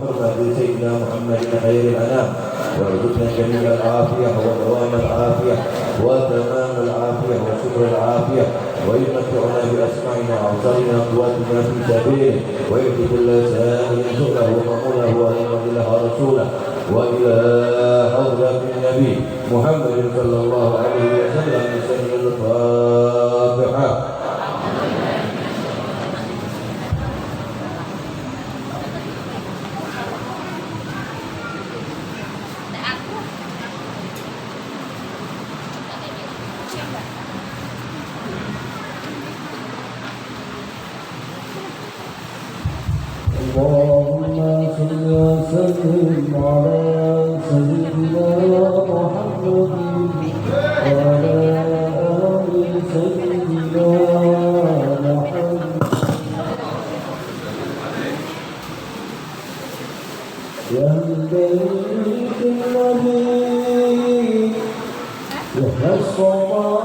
حرمة سيدنا محمد خير الأنام، وارزقنا جميع العافية ودوام العافية وتمام العافية وشكر العافية، ويمتعنا بأسماعنا وأبصارنا وقواتنا في سبيله، ويؤتي كل سائل سؤله ومقوله ويمض لها رسوله وإلى حضرة النبي محمد صلى الله عليه وسلم بسنة الفاتحة. اللهم صل وسلم على سيدنا محمد وعلى آل سيدنا محمد. يا البيت الذي يحيى الصباح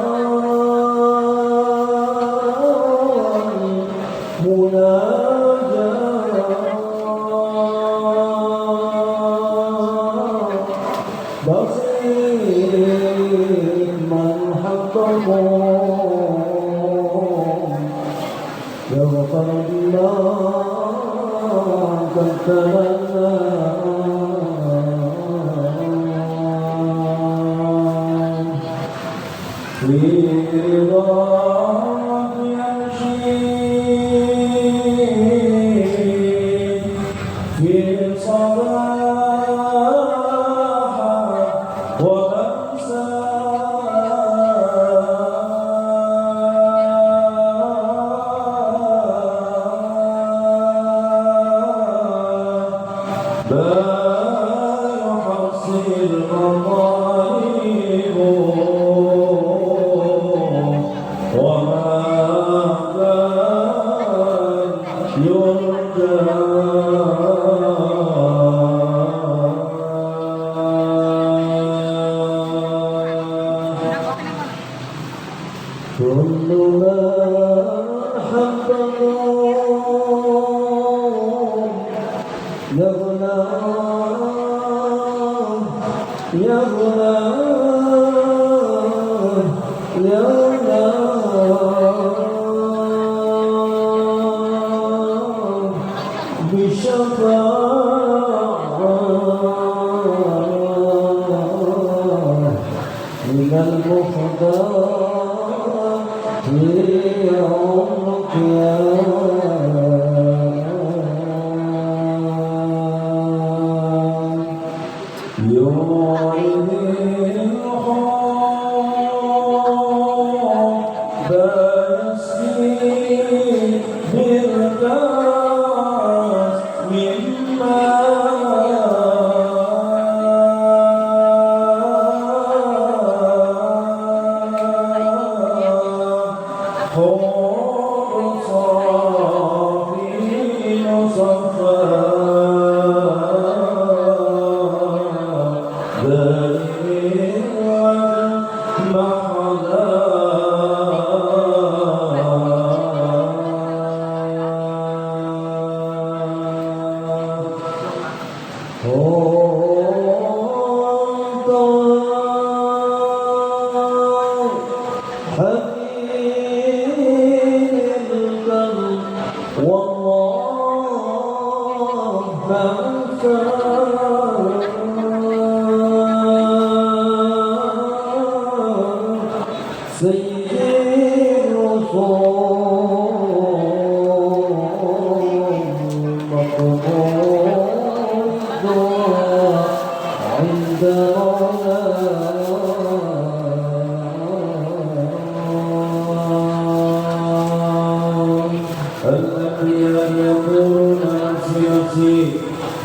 بصير من حقهم يغفر الله كالتمنى في رضاك يمشي في صباح من المفضل في يوم القيامة يوم الحب بيسير بالكاس مما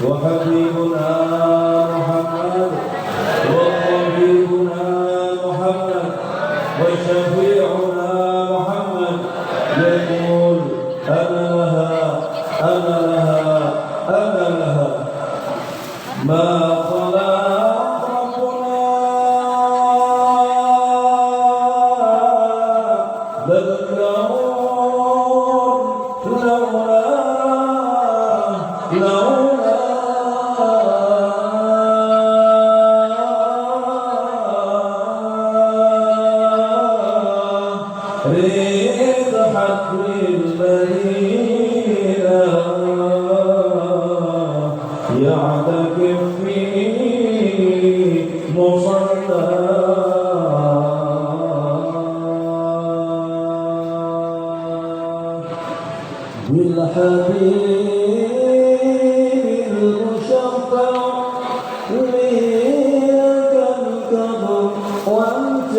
وحبيبنا محمد وطبيبنا محمد وشفيعنا محمد يقول أنا لها أنا لها أنا لها ما خلق ربنا للكون لولا يعتكف في مصلى بالحبيب المشفع ليك الكبر وانت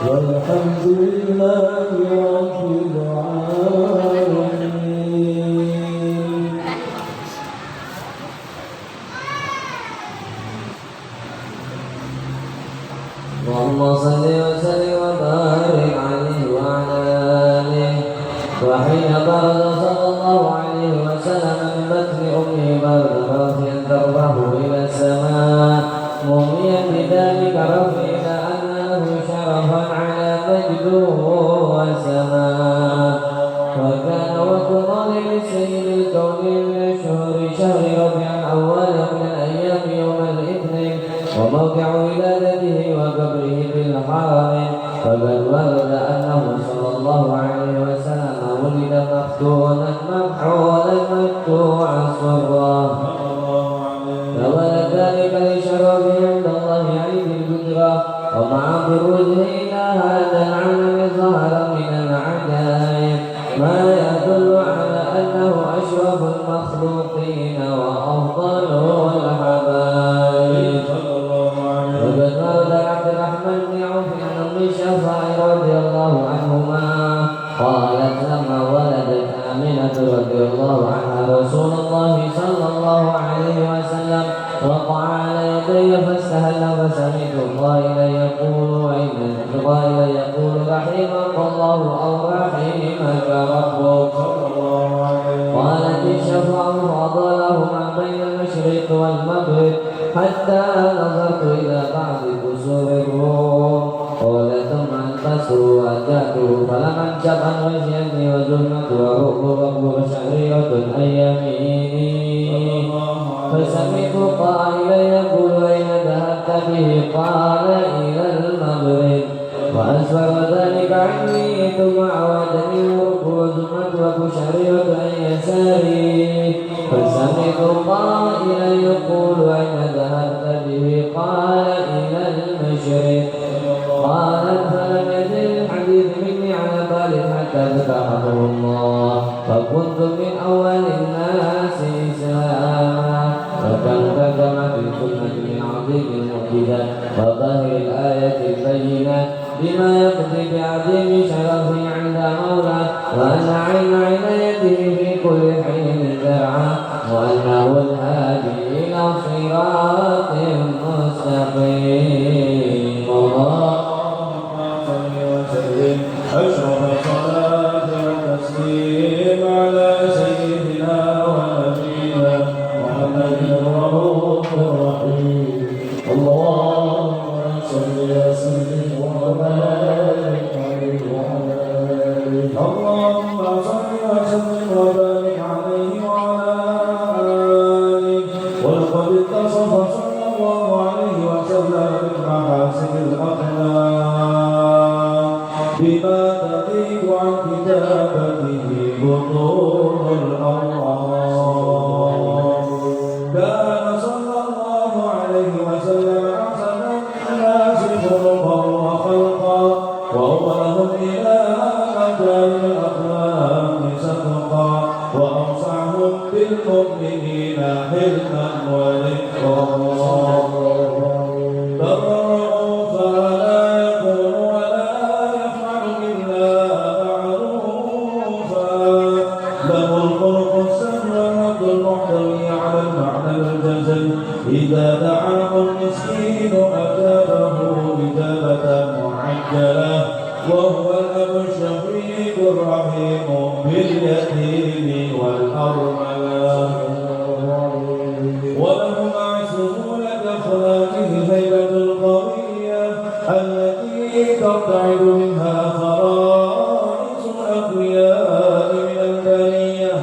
والحمد لله رب العالمين. اللهم صل وسلم وبارك عليه وعلى آله. وحين برز صلى الله عليه وسلم من بطن أمه برد رافيا دربه إلى السماء مؤمنا بذلك رفيع أن له شرفا على مجده وسماء. وكان وقت ظالم سيد الكون من الشهور شهر ربيع الأول من الأيام يوم الاثنين وموقع ولادته وقبره بالحرم. فقد ورد أنه صلى الله عليه وسلم ولد مفتونا مكحولا مفتوعا صرا. فولد ذلك لشرفه عند الله عيد القدرة. ومع بروزه إلى هذا العالم ظهر من العجائب ما يدل على أنه أشرف المخلوقين وأفضل الحبائب. وقد ورد عبد الرحمن بن عوف عن أم الشفاعي رضي الله عنهما قالت لما ولدت آمنة رضي الله عنها رسول الله صلى الله عليه وسلم وقع على يدي فاستهل فسمعت قائلا يقول رحمك الله أو رحمك ربك. قالت الشفاعة فأضله ما بين المشرق والمغرب حتى نظرت إلى بعض قصور الروم. قال ثم القصر وجهته فلم انشب عن وجهي وزلمة ورب شعرية عن يميني. فسمعت قائلا يقول أين ذهبت به؟ قال إلى المغرب. وأسفر ذلك عني ثم عودني ورب وزلمة وشعرية عن يساري. فسمعت قائلا يقول أين ذهبت به؟ قال إلى المشرق. قالت فلم يزل الحديث مني على بال حتى فتحه الله فكنت من أول الناس إسلاما. فكان كما في السنة من عظيم المعجزات وظاهر الآية البينة بما يقضي بعظيم شرفه عند مولاه وأن عين عنايته في كل حين زرعا وأنه الهادي إلى صراط مستقيم. أشرف صلاة وتسليم على سيدنا ونبينا محمد الرؤوف الرحيم. اللهم صل وسلم وبارك عليه وعلى آله. اللهم صل وسلم وبارك عليه وعلى آله. ولقد اتصف صلى الله عليه وسلم بمحاسن الأخلاق بما تضيق عن كتابته بطون الأرواح. كان صلى الله عليه وسلم أحسن الناس خلقا وخلقا وأولهم إلى مكان الأخلاق سبقا وأوسعهم معهم بالمؤمنين حلما ورفقا برأوا فلا يقول ولا يفعل إلا معروفا له الخلق السهل والرد المحتوي على المعنى الجزل إذا دعاه المسكين أجابه إجابة معجلة وهو الأب الشفيق الرحيم باليتيم والأرملة وله مع سهولة أخلاقه هيبة القوية التي ترتعد منها فرائس الأقوياء من البرية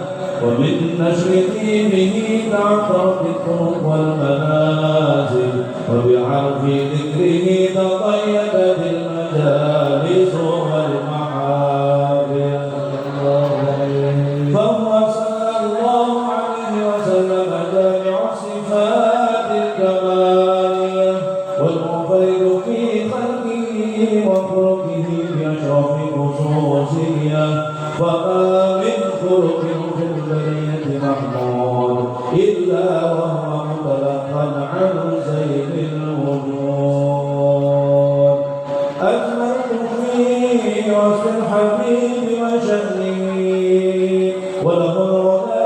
ومن نشر دينه تعثرت الطرق والمنازل وبعرف ذكره تضيقت المجالس والمحافل فهو صلى الله عليه وسلم جامع الصفات الكمالية والمنفرد في خلقه وخلقه بأشرف خصوصية فما من خلق في البرية محمود إلا وهو متلقى عن زين الوجود أجملت في وصف الحبيب وشأنه وله الرضا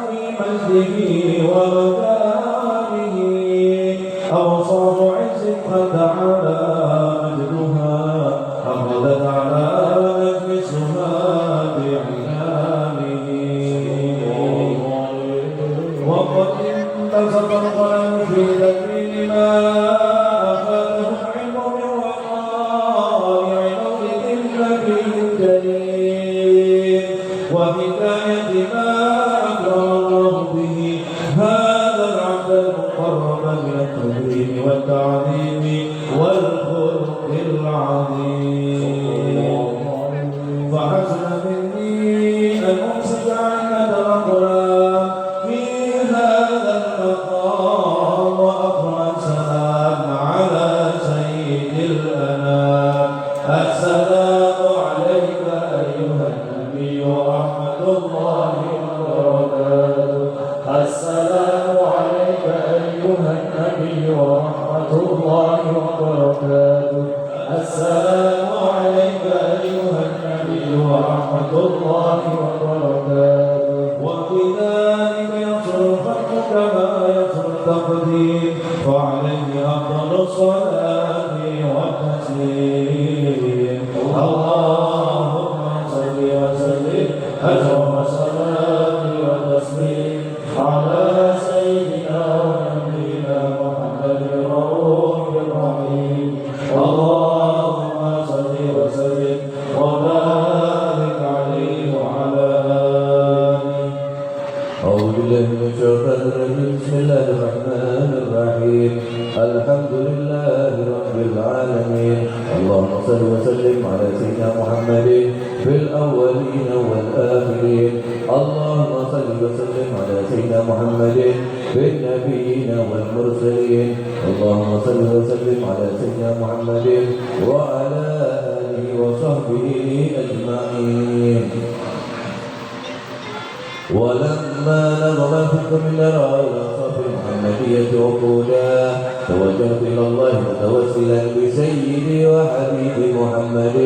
في مجده ومكانه أوصاف عز قد تعالى مجدها أخذت على نفسها بعنانه وقد انتزق القلم في ذكر ما أخذه العلم من وقائع مولد النبي الكريم وحكاية ما أكرم الله به هذا العبد المقرب من التكريم والتعظيم والخلق العظيم فحسن مني أن أمسك عنك الأقلام في هذا المقام وأقرأ السلام على سيد الأنام السلام عليك أيها النبي ورحمة الله وبركاته السلام عليك أيها النبي ورحمة الله وبركاته السلام عليك أيها النبي ورحمة الله وبركاته وبذلك يصل الخلق كما يصل التقدير فعليه أفضل الصلاة والتسليم اللهم صل وسلم أجر الصلاة والتسليم على سيدنا ونبينا محمد الرؤوف الرحيم اللهم صل وسلم وبارك عليه وعلى آله أعوذ بالله من الشيطان الرجيم بسم الله الرحمن الرحيم الحمد لله رب العالمين اللهم صل وسلم على سيدنا محمد في الأولين والآخرين اللهم صل وسلم على سيدنا محمد في النبيين والمرسلين اللهم صل وسلم على سيدنا محمد وعلى آله وصحبه أجمعين ولما نظر الفكر من الأوصاف المحمدية عقودا توجهت إلى الله متوسلا بسيدي وحبيبي محمد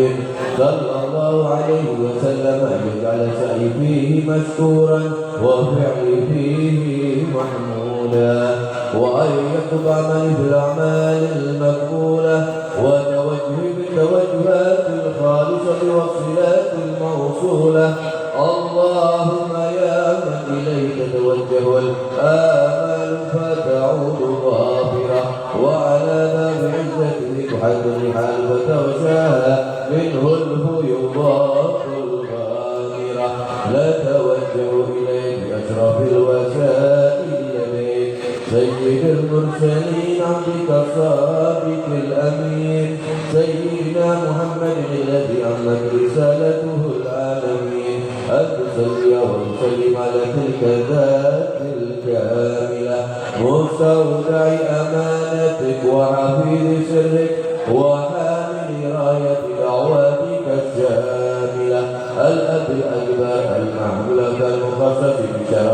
صلى الله عليه وسلم أن يجعل سعي فيه مشكورا وفعلي فيه محمودا وأن يكتب عملي بالأعمال المقبولة وتوجهي بالتوجهات الخالصة والصلات الموصولة اللهم يا من إليك توجه الآمال فتعود ظافرة وعلى باب عزتك تحد الرحال وتغشاها منه الفيوضات الغامرة لا توجه إليك بأشرف الوسائل إليك سيد المرسلين عبدك الصادق الأمين سيدنا محمد الذي عمت رسالته العالمين أن تصلي وتسلم على تلك الذات الكاملة مستودع أمانتك وحفيظ سرك وحامل راية دعواتك الشاملة الأب الأكبر المحمولة المخصص بشرف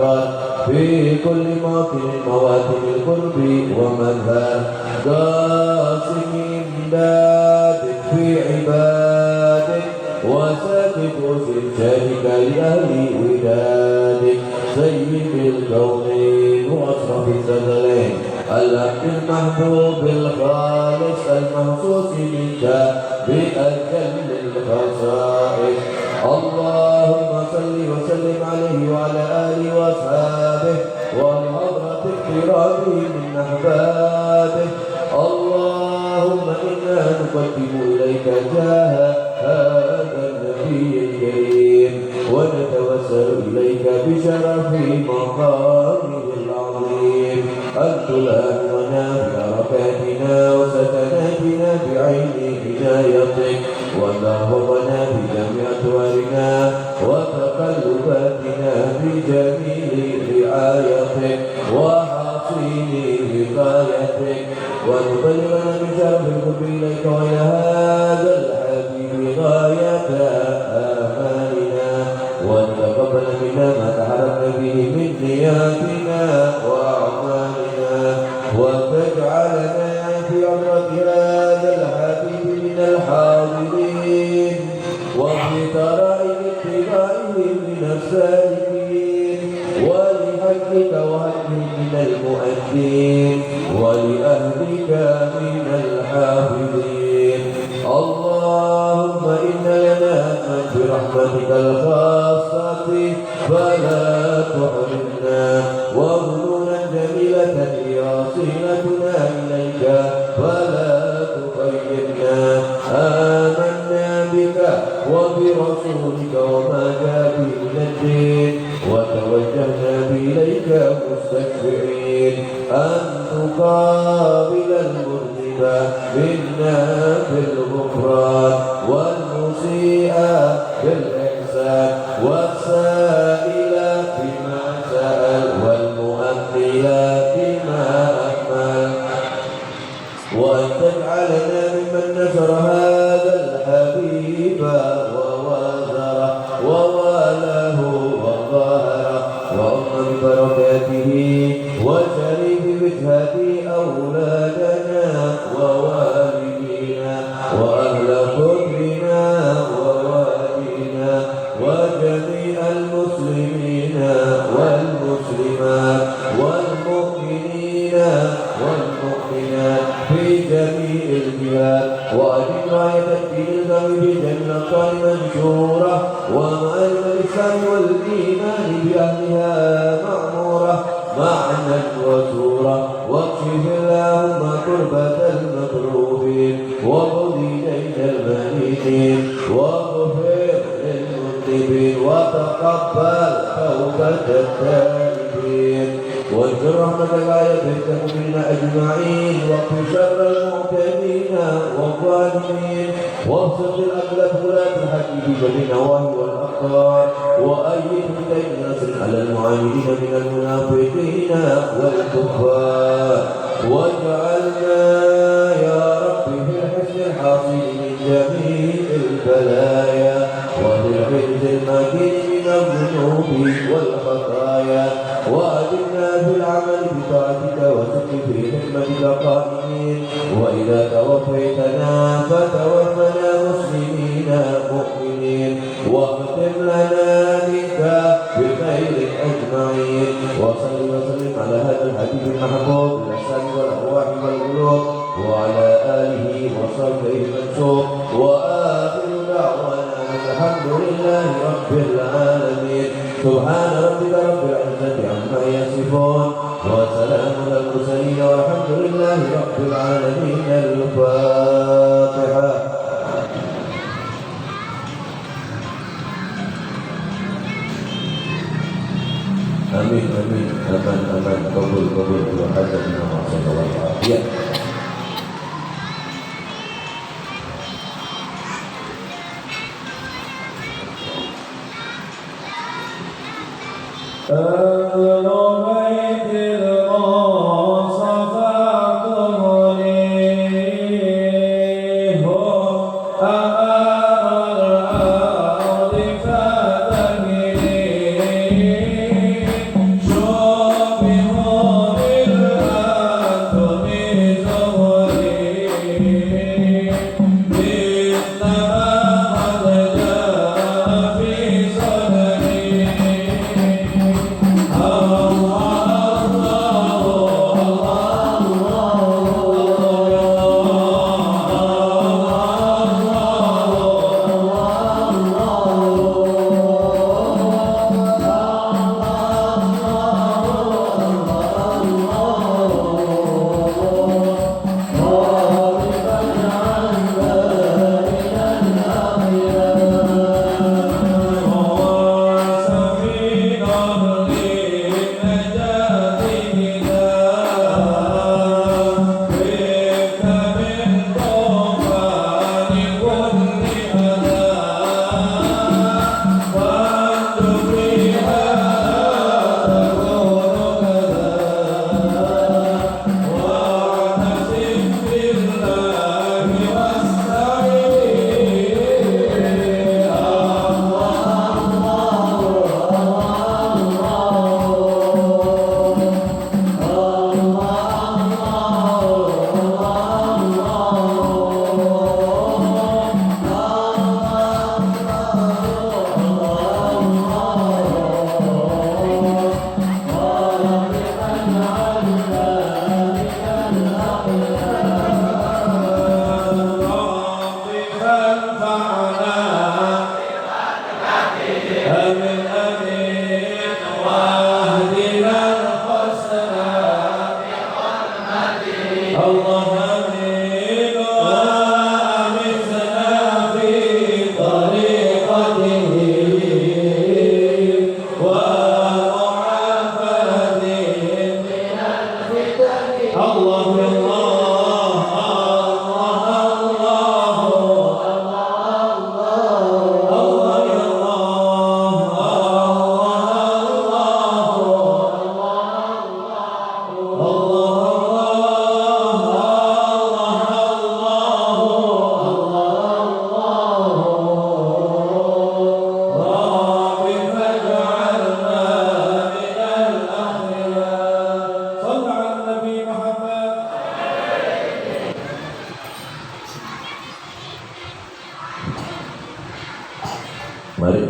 والإكرام في كل موطن مواتن القرب ومنهى قاسم إمدادك في عبادك وساكت شركك لأهل ودادك سيد الكونين وأشرف الثقلين العبد المحبوب الخالص المخصوص منك بأجل الخصائص اللهم صل وسلم عليه وعلى آله وأصحابه ولحضرة اقترابه من أحبابه اللهم إنا نقدم إليك جاه هذا النبي الكريم ونتوسل إليك بشرف مقامه العظيم أن تلاحظنا ببركاتنا وسكناتنا بعين عنايتك وتحفظنا بجميع أطوارنا وتقلباتنا بجميل رعايتك وحصين وقايتك ونبلغنا بشرف القرب إليك وإلى هذا الحبيب غاية آمالنا وتقبل منا ما تحرمنا به من نياتنا وأعمالنا وتجعلنا في عمرة هذا الحبيب من الحاضرين وفي ترائب اتباعه من السالكين ولحجك وهدهم من المؤدين ولأهلك من الحافظين اللهم إن لنا برحمتك الخاصة فلا تحرمنا وظنونا جميلة يصلتنا إليك فلا تخيرنا آمنا بك وبرسولك وما جاء به من الدين وتوجهنا إليك مستشفعين أن تقابل المذنب منا بالغفران والمسيء بالإحسان والسائل بما سأل والمؤمل بما أكمل وأن تجعلنا ممن نشر هذا الحبيب ووازره ووالاه وظاهره وأم ببركاته وشريف وجهه أولادنا ووالدينا وأهل قدرنا ووالدينا وجميع المسلمين والمسلمات والمؤمنين والمؤمنات في جميع البلاد وأجل راية الدين الغرب بجنة منشورة ومعالم الإسلام والإيمان بأهلها معمورة معنى وسورة واكشف اللهم كربة المكروبين وخذ إلينا المنيبين واغفر للمذنبين وتقبل توبة التائبين وانشر رحمتك على بيت المؤمنين أجمعين واقف شر المعتدين والظالمين وابسط الأكلة ولاة الحق في جميع النواهي والأقطار وأيد بكيد ناصر على المعاندين من المنافقين والكفار واجعلنا يا رب في الحسن الحاصل من جميع البلايا وفي الحرز المكين من الذنوب والخطايا وأجلنا في العمل بطاعتك وسك في خدمتك قائمين وإذا توفيتنا فتوفنا مسلمين مؤمنين واختم لنا منك بخير أجمعين وصل وسلم على هذا الحبيب المحبوب الأجسام والأرواح والقلوب وعلى آله وصحبه المنصور وآخر دعوانا الحمد لله رب العالمين سبحان ربك رب العزة عما يصفون وسلام على المرسلين والحمد لله رب العالمين الفاتحة آمين آمين أمان أمان قبول قبول وحسن صلى الله عليه وسلم أهل بيت المصطفى كلهم أمام الأرض فدمرين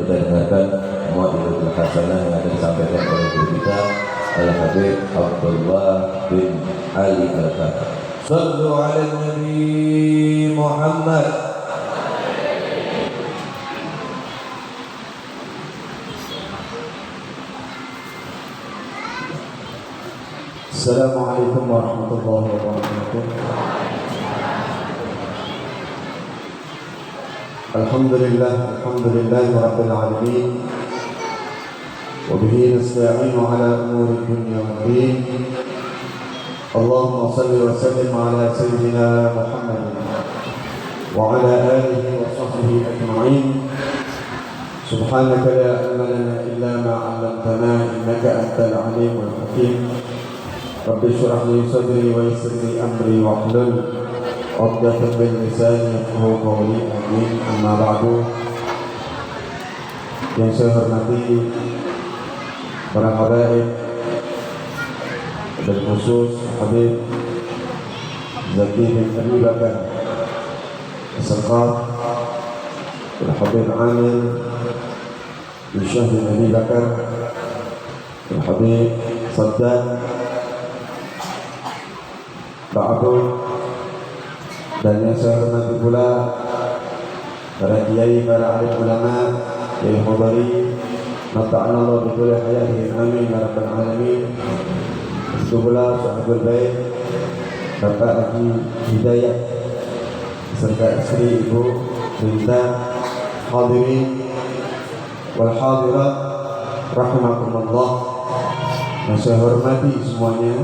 kita dengarkan Mu'adzatul Hasanah yang akan disampaikan oleh guru kita Al-Habib Abdullah bin Ali Bakar. Sallu ala Nabi Muhammad. Assalamualaikum warahmatullahi wabarakatuh. Alhamdulillah rabbil alamin. Wa bihi nasta'inu ala umuri dunya waddin. Allahumma salli wa sallim ala sayyidina Muhammad wa ala alihi wa sahbihi ajma'in. Subhanaka la ilma lana illa ma 'allamtana innaka antal alimul hakim. Rabbi shrah li sadri wa yassir li amri wahlul 'uqdatam min lisani yafqahu qawli. Amin. Amma ba'du. Yang saya hormati para habaib dan khusus Habib Zaki bin Abi Bakar As-Saqaf, Al-Habib Amir bin Syah bin Abi Bakar, Al-Habib Saddad Ba'abud, dan yang saya hormati pula para kiai, para alim ulama, kiai Khobari, mata'ala Allah bikulli hayatihi, amin ya rabbal alamin. Itu pula sahabat baik Bapak Haji Hidayat serta istri Ibu Rinda, hadirin wal hadirat rahimakumullah yang saya hormati semuanya.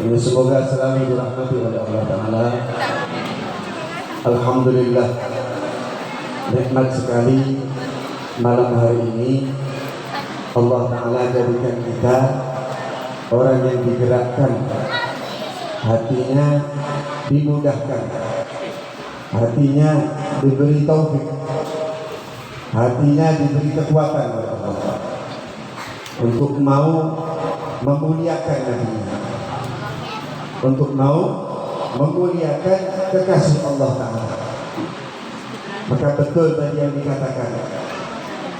Ini semoga selalu dirahmati oleh Allah Ta'ala. Alhamdulillah, nikmat sekali malam hari ini Allah Ta'ala jadikan kita orang yang digerakkan, hatinya dimudahkan, hatinya diberi taufik, hatinya diberi kekuatan oleh Allah untuk mau memuliakan Nabi-Nya, untuk mau memuliakan kekasih Allah Ta'ala. Maka betul tadi yang dikatakan,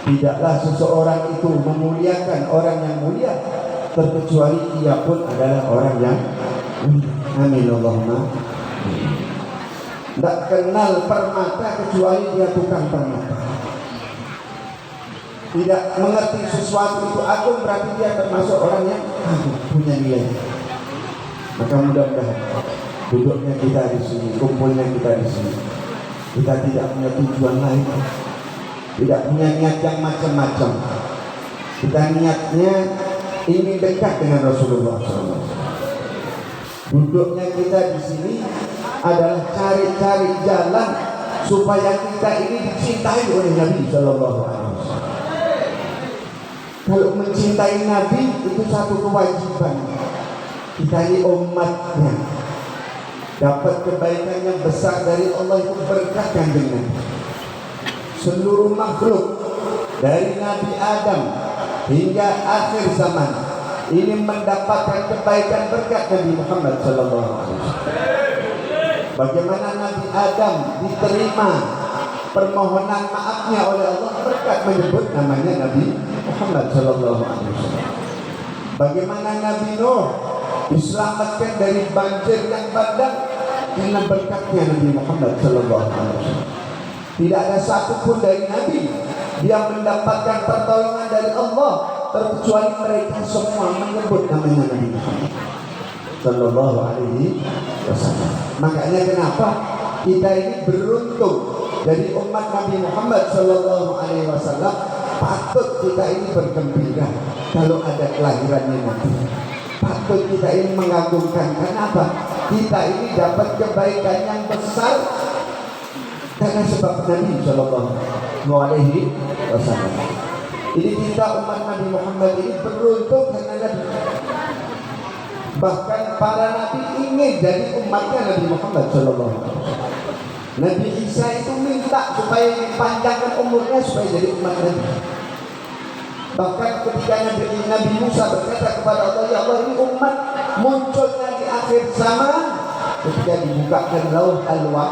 tidaklah seseorang itu memuliakan orang yang mulia terkecuali ia pun adalah orang yang mulia. Amin Allahumma. Tidak kenal permata kecuali dia tukang permata. Tidak mengerti sesuatu itu agung berarti dia termasuk orang yang punya nilai. Maka mudah-mudahan duduknya kita di sini, kumpulnya kita di sini, kita tidak punya tujuan lain, tidak punya niat yang macam-macam. Kita niatnya ingin dekat dengan Rasulullah SAW. Duduknya kita di sini adalah cari-cari jalan supaya kita ini dicintai oleh Nabi Sallallahu Alaihi Wasallam. Kalau mencintai Nabi itu satu kewajiban. Kita ini umatnya, dapat kebaikan yang besar dari Allah itu berkat Kanjeng Nabi. Seluruh makhluk dari Nabi Adam hingga akhir zaman ini mendapatkan kebaikan berkat Nabi Muhammad sallallahu alaihi wasallam. Bagaimana Nabi Adam diterima permohonan maafnya oleh Allah berkat menyebut namanya Nabi Muhammad sallallahu alaihi wasallam. Bagaimana Nabi Nuh diselamatkan dari banjir yang bandang karena berkatnya Nabi Muhammad sallallahu alaihi wasallam. Tidak ada satupun dari Nabi yang mendapatkan pertolongan dari Allah terkecuali mereka semua menyebut namanya Nabi Muhammad sallallahu alaihi wasallam. Makanya kenapa kita ini beruntung jadi umat Nabi Muhammad sallallahu alaihi wasallam. Patut kita ini bergembira kalau ada kelahirannya Nabi. Patut kita ini mengagungkan. Kenapa? Kita ini dapat kebaikan yang besar karena sebab Nabi sallallahu alaihi wasallam. Jadi kita umat Nabi Muhammad ini beruntung karena Nabi. Bahkan para nabi ingin jadi umatnya Nabi Muhammad sallallahu alaihi wasallam. Nabi Isa itu minta supaya dipanjangkan umurnya supaya jadi umat Nabi. Bahkan ketika Nabi Musa berkata kepada Allah, ya Allah ini umat munculnya di akhir zaman. Ketika dibukakan lauh al-wah,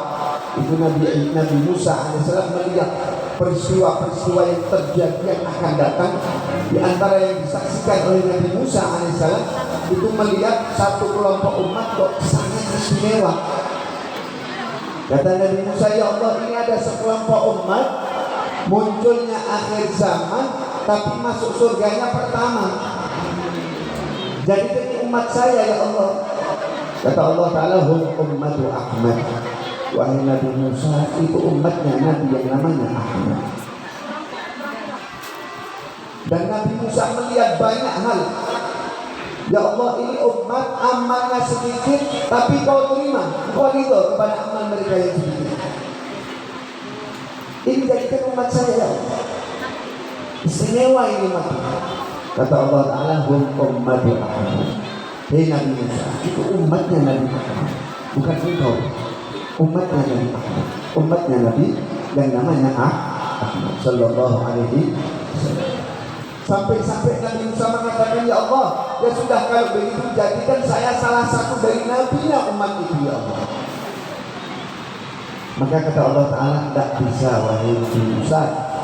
itu Nabi Musa alaihissalam melihat peristiwa-peristiwa yang terjadi yang akan datang. Di antara yang disaksikan oleh Nabi Musa alaihissalam itu melihat satu kelompok umat kok sangat istimewa. Kata Nabi Musa, ya Allah, ini ada sekelompok umat munculnya akhir zaman tapi masuk surganya pertama. Jadi ini umat saya ya Allah. Kata Allah Ta'ala, hum ummatu Ahmad. Wahai Nabi Musa, itu umatnya Nabi yang namanya Ahmad. Dan Nabi Musa melihat banyak hal. Ya Allah, ini umat amalnya sedikit tapi kau terima, kau ridho kepada amal mereka yang sedikit. Ini jadikan umat saya ya Allah. Istimewa ini umat. Kata Allah Ta'ala, hum ummatu Ahmad. Hei Nabi Musa, itu umatnya Nabi Muhammad, bukan engkau. Umatnya Nabi Muhammad, umatnya Nabi yang namanya Ahmad sallallahu alaihi wasallam. Sampai-sampai Nabi Musa mengatakan, ya Allah, ya sudah kalau begitu jadikan saya salah satu dari nabinya umat itu ya Allah. Maka kata Allah Ta'ala, tidak bisa wahai Nabi Musa,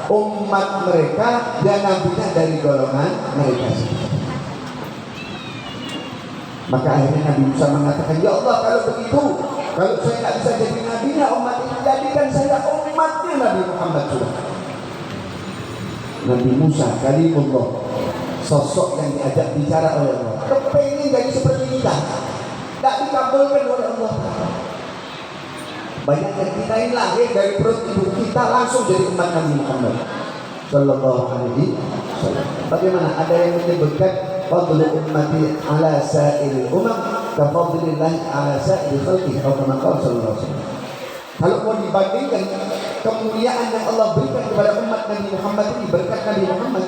umat mereka dan nabinya dari golongan mereka sendiri. Maka akhirnya Nabi Musa mengatakan, ya Allah, kalau begitu, kalau saya tidak bisa jadi nabinya umat ini, jadikan saya umatnya Nabi Muhammad sudah. Nabi Musa kalimullah, sosok yang diajak bicara oleh Allah, kepengen jadi seperti kita, tidak dikabulkan oleh Allah. Banyak yang kita ini lahir dari perut ibu kita langsung jadi umat Nabi Muhammad sallallahu alaihi wasallam. Bagaimana ada yang menyebutkan fadlu ummati ala sa'iril umam ka fadlillah ala sa'iril khalqi atau kama qala sallallahu alaihi wasallam. Kalau mau dibandingkan kemuliaan yang Allah berikan kepada umat Nabi Muhammad ini, berkat Nabi Muhammad,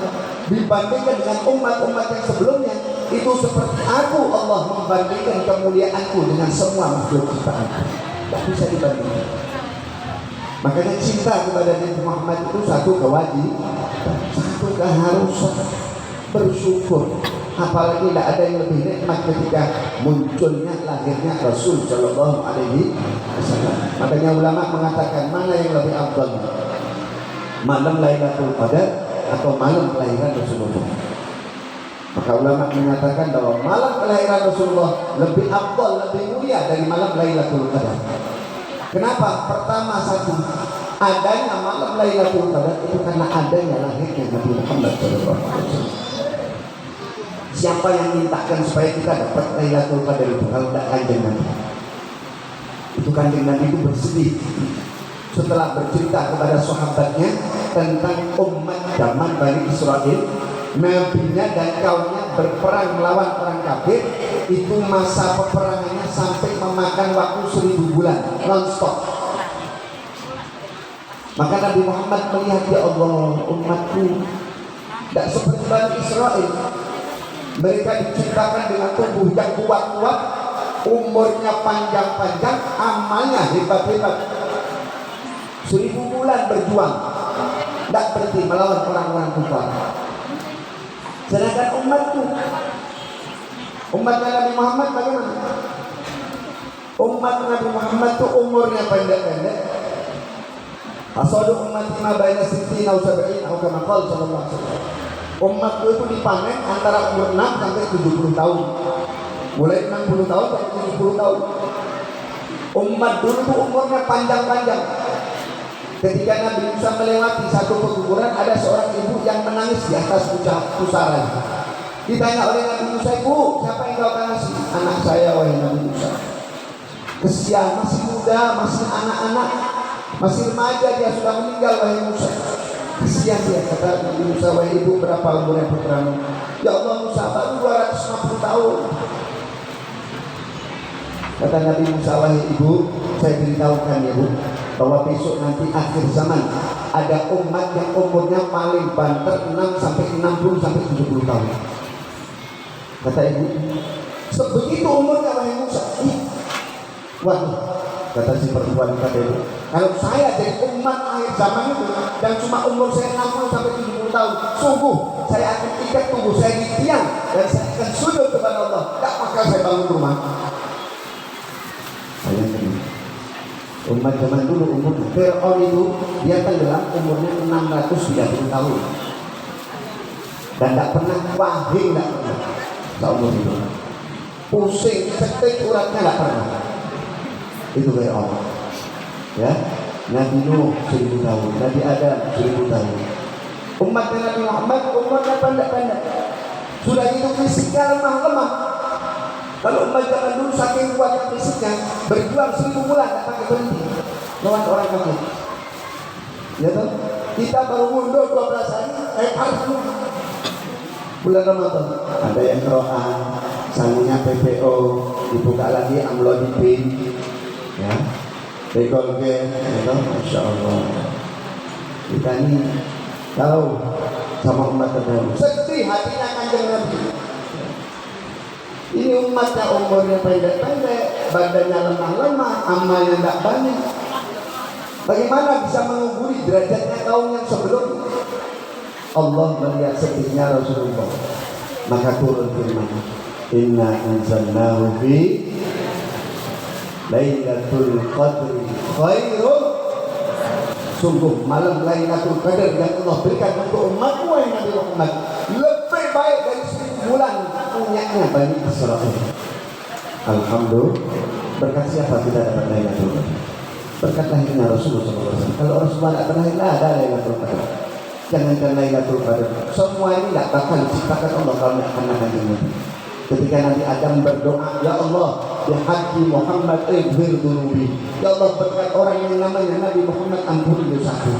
dibandingkan dengan umat-umat yang sebelumnya, itu seperti aku Allah membandingkan kemuliaanku dengan semua makhluk ciptaan. Tak bisa dibandingkan. Makanya cinta kepada Nabi Muhammad itu satu kewajiban, satu keharusan, bersyukur. Apalagi tidak ada yang lebih nikmat ketika munculnya lahirnya Rasul Shallallahu Alaihi Wasallam. Makanya ulama mengatakan mana yang lebih afdal, malam Lailatul Qadar atau malam kelahiran Rasulullah. Maka ulama menyatakan bahwa malam kelahiran Rasulullah lebih afdal, lebih mulia dari malam Lailatul Qadar. Kenapa? Pertama, satu, adanya malam Lailatul Qadar itu karena adanya lahirnya Nabi Muhammad Shallallahu Alaihi Wasallam. Siapa yang mintakan supaya kita dapat Lailatul Qadar itu kalau tidak Kanjeng Nabi? Itu Kanjeng Nabi itu bersedih setelah bercerita kepada sahabatnya tentang umat zaman Bani Israel, nabinya dan kaumnya berperang melawan orang kafir. Itu masa peperangannya sampai memakan waktu 1000 bulan non-stop. Maka Nabi Muhammad melihat, ya Allah, umatku tidak seperti Bani Israel. Mereka diciptakan dengan tubuh yang kuat-kuat, umurnya panjang-panjang, amalnya hebat-hebat. 1000 bulan berjuang, tidak berhenti melawan orang-orang kufar. Sedangkan umatnya Nabi Muhammad bagaimana? Umat Nabi Muhammad itu umurnya pendek-pendek. Asadu ummati ma baina sittina wa sab'in atau kama qala sallallahu alaihi wasallam. Umatku itu dipanen antara umur 6 sampai 70 tahun. Mulai 60 tahun sampai 70 tahun. Umat dulu itu umurnya panjang-panjang. Ketika Nabi Musa melewati satu pekuburan, ada seorang ibu yang menangis di atas pusara. Ditanya oleh Nabi Musa, ibu, siapa yang kau kasih? Anak saya, wahai Nabi Musa. Kesian, masih muda, masih anak-anak, masih remaja, dia sudah meninggal, wahai Musa. Kesian dia, kata Nabi Musa, wahai ibu, berapa umurnya putramu? Ya Allah Musa, baru 250 tahun. Kata Nabi Musa, wahai ibu, saya beritahukan ya bu, bahwa besok nanti akhir zaman ada umat yang umurnya paling banter 6 sampai 60 sampai 70 tahun. Kata ibu, sebegitu umurnya wahai Musa. Waduh, kata si perempuan, kata ibu, kalau saya jadi umat akhir zaman itu dan cuma umur saya 60 sampai 70 tahun, sungguh saya akan ikat tubuh saya di tiang dan saya akan sujud kepada Allah. Tak bakal saya bangun rumah. Umat Umat zaman dulu umurnya Fir'aun itu dia tenggelam umurnya 630 tahun dan tidak pernah wahing, tidak pernah seumur hidup. Pusing, setik uratnya tidak pernah. Itu Fir'aun. Ya, Nabi Nuh 1000 tahun, Nabi Adam 1000 tahun. Umat Nabi Muhammad umurnya pendek-pendek. Sudah itu fisiknya lemah-lemah. Kalau umat zaman dulu saking kuatnya fisiknya, berjuang 1000 bulan tak pakai berhenti lawan orang kafir. Ya toh? Kita baru mundur 12 hari, harus bulan Ramadan. Ada yang keroan, sangunya PPO, dibuka lagi amlodipin, ya, Begolgen, ya toh? Masya Allah. Kita ini tahu sama umat terdahulu. Sedih hatinya Kanjeng Nabi. Ini umatnya umurnya pendek-pendek, badannya lemah-lemah, amalnya tidak banyak. Bagaimana bisa menguburi derajatnya kaum yang sebelumnya? Allah melihat sedihnya Rasulullah, maka turun firman, Inna anzalnahu fi Lailatul Qadri khairun. Sungguh malam Lailatul Qadar yang Allah berikan untuk umatmu yang Nabi Muhammad lebih baik dari 1000 bulan punyanya Bani Israel. Alhamdulillah, berkat siapa kita dapat Lailatul Qadar? Berkat lahirnya Rasulullah SAW. Kalau Rasulullah tidak pernah lahir, ada Lailatul Qadar. Jangankan Lailatul Qadar, semua ini tidak bakal diciptakan Allah kalau tidak akan lahirnya. Ketika Nabi Adam berdoa, Ya Allah, Ya Haji Muhammad ighfir dunubi. Ya Allah, berkat orang yang namanya Nabi Muhammad, ampuni dosaku.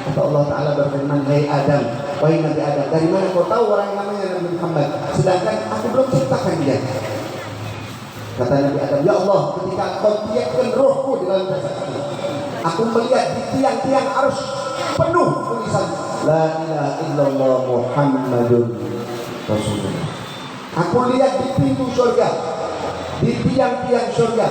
Kata Allah Ta'ala berfirman, Hai Adam, wahai Nabi Adam, dari mana kau tahu orang yang namanya Nabi Muhammad, sedangkan aku belum ciptakan dia? Kata Nabi Adam, Ya Allah, ketika kau tiapkan rohku di dalam jasadku, aku melihat di tiang-tiang arus penuh tulisan La ilaha illallah Muhammadun Rasulullah. Aku lihat di pintu surga, di tiang-tiang surga,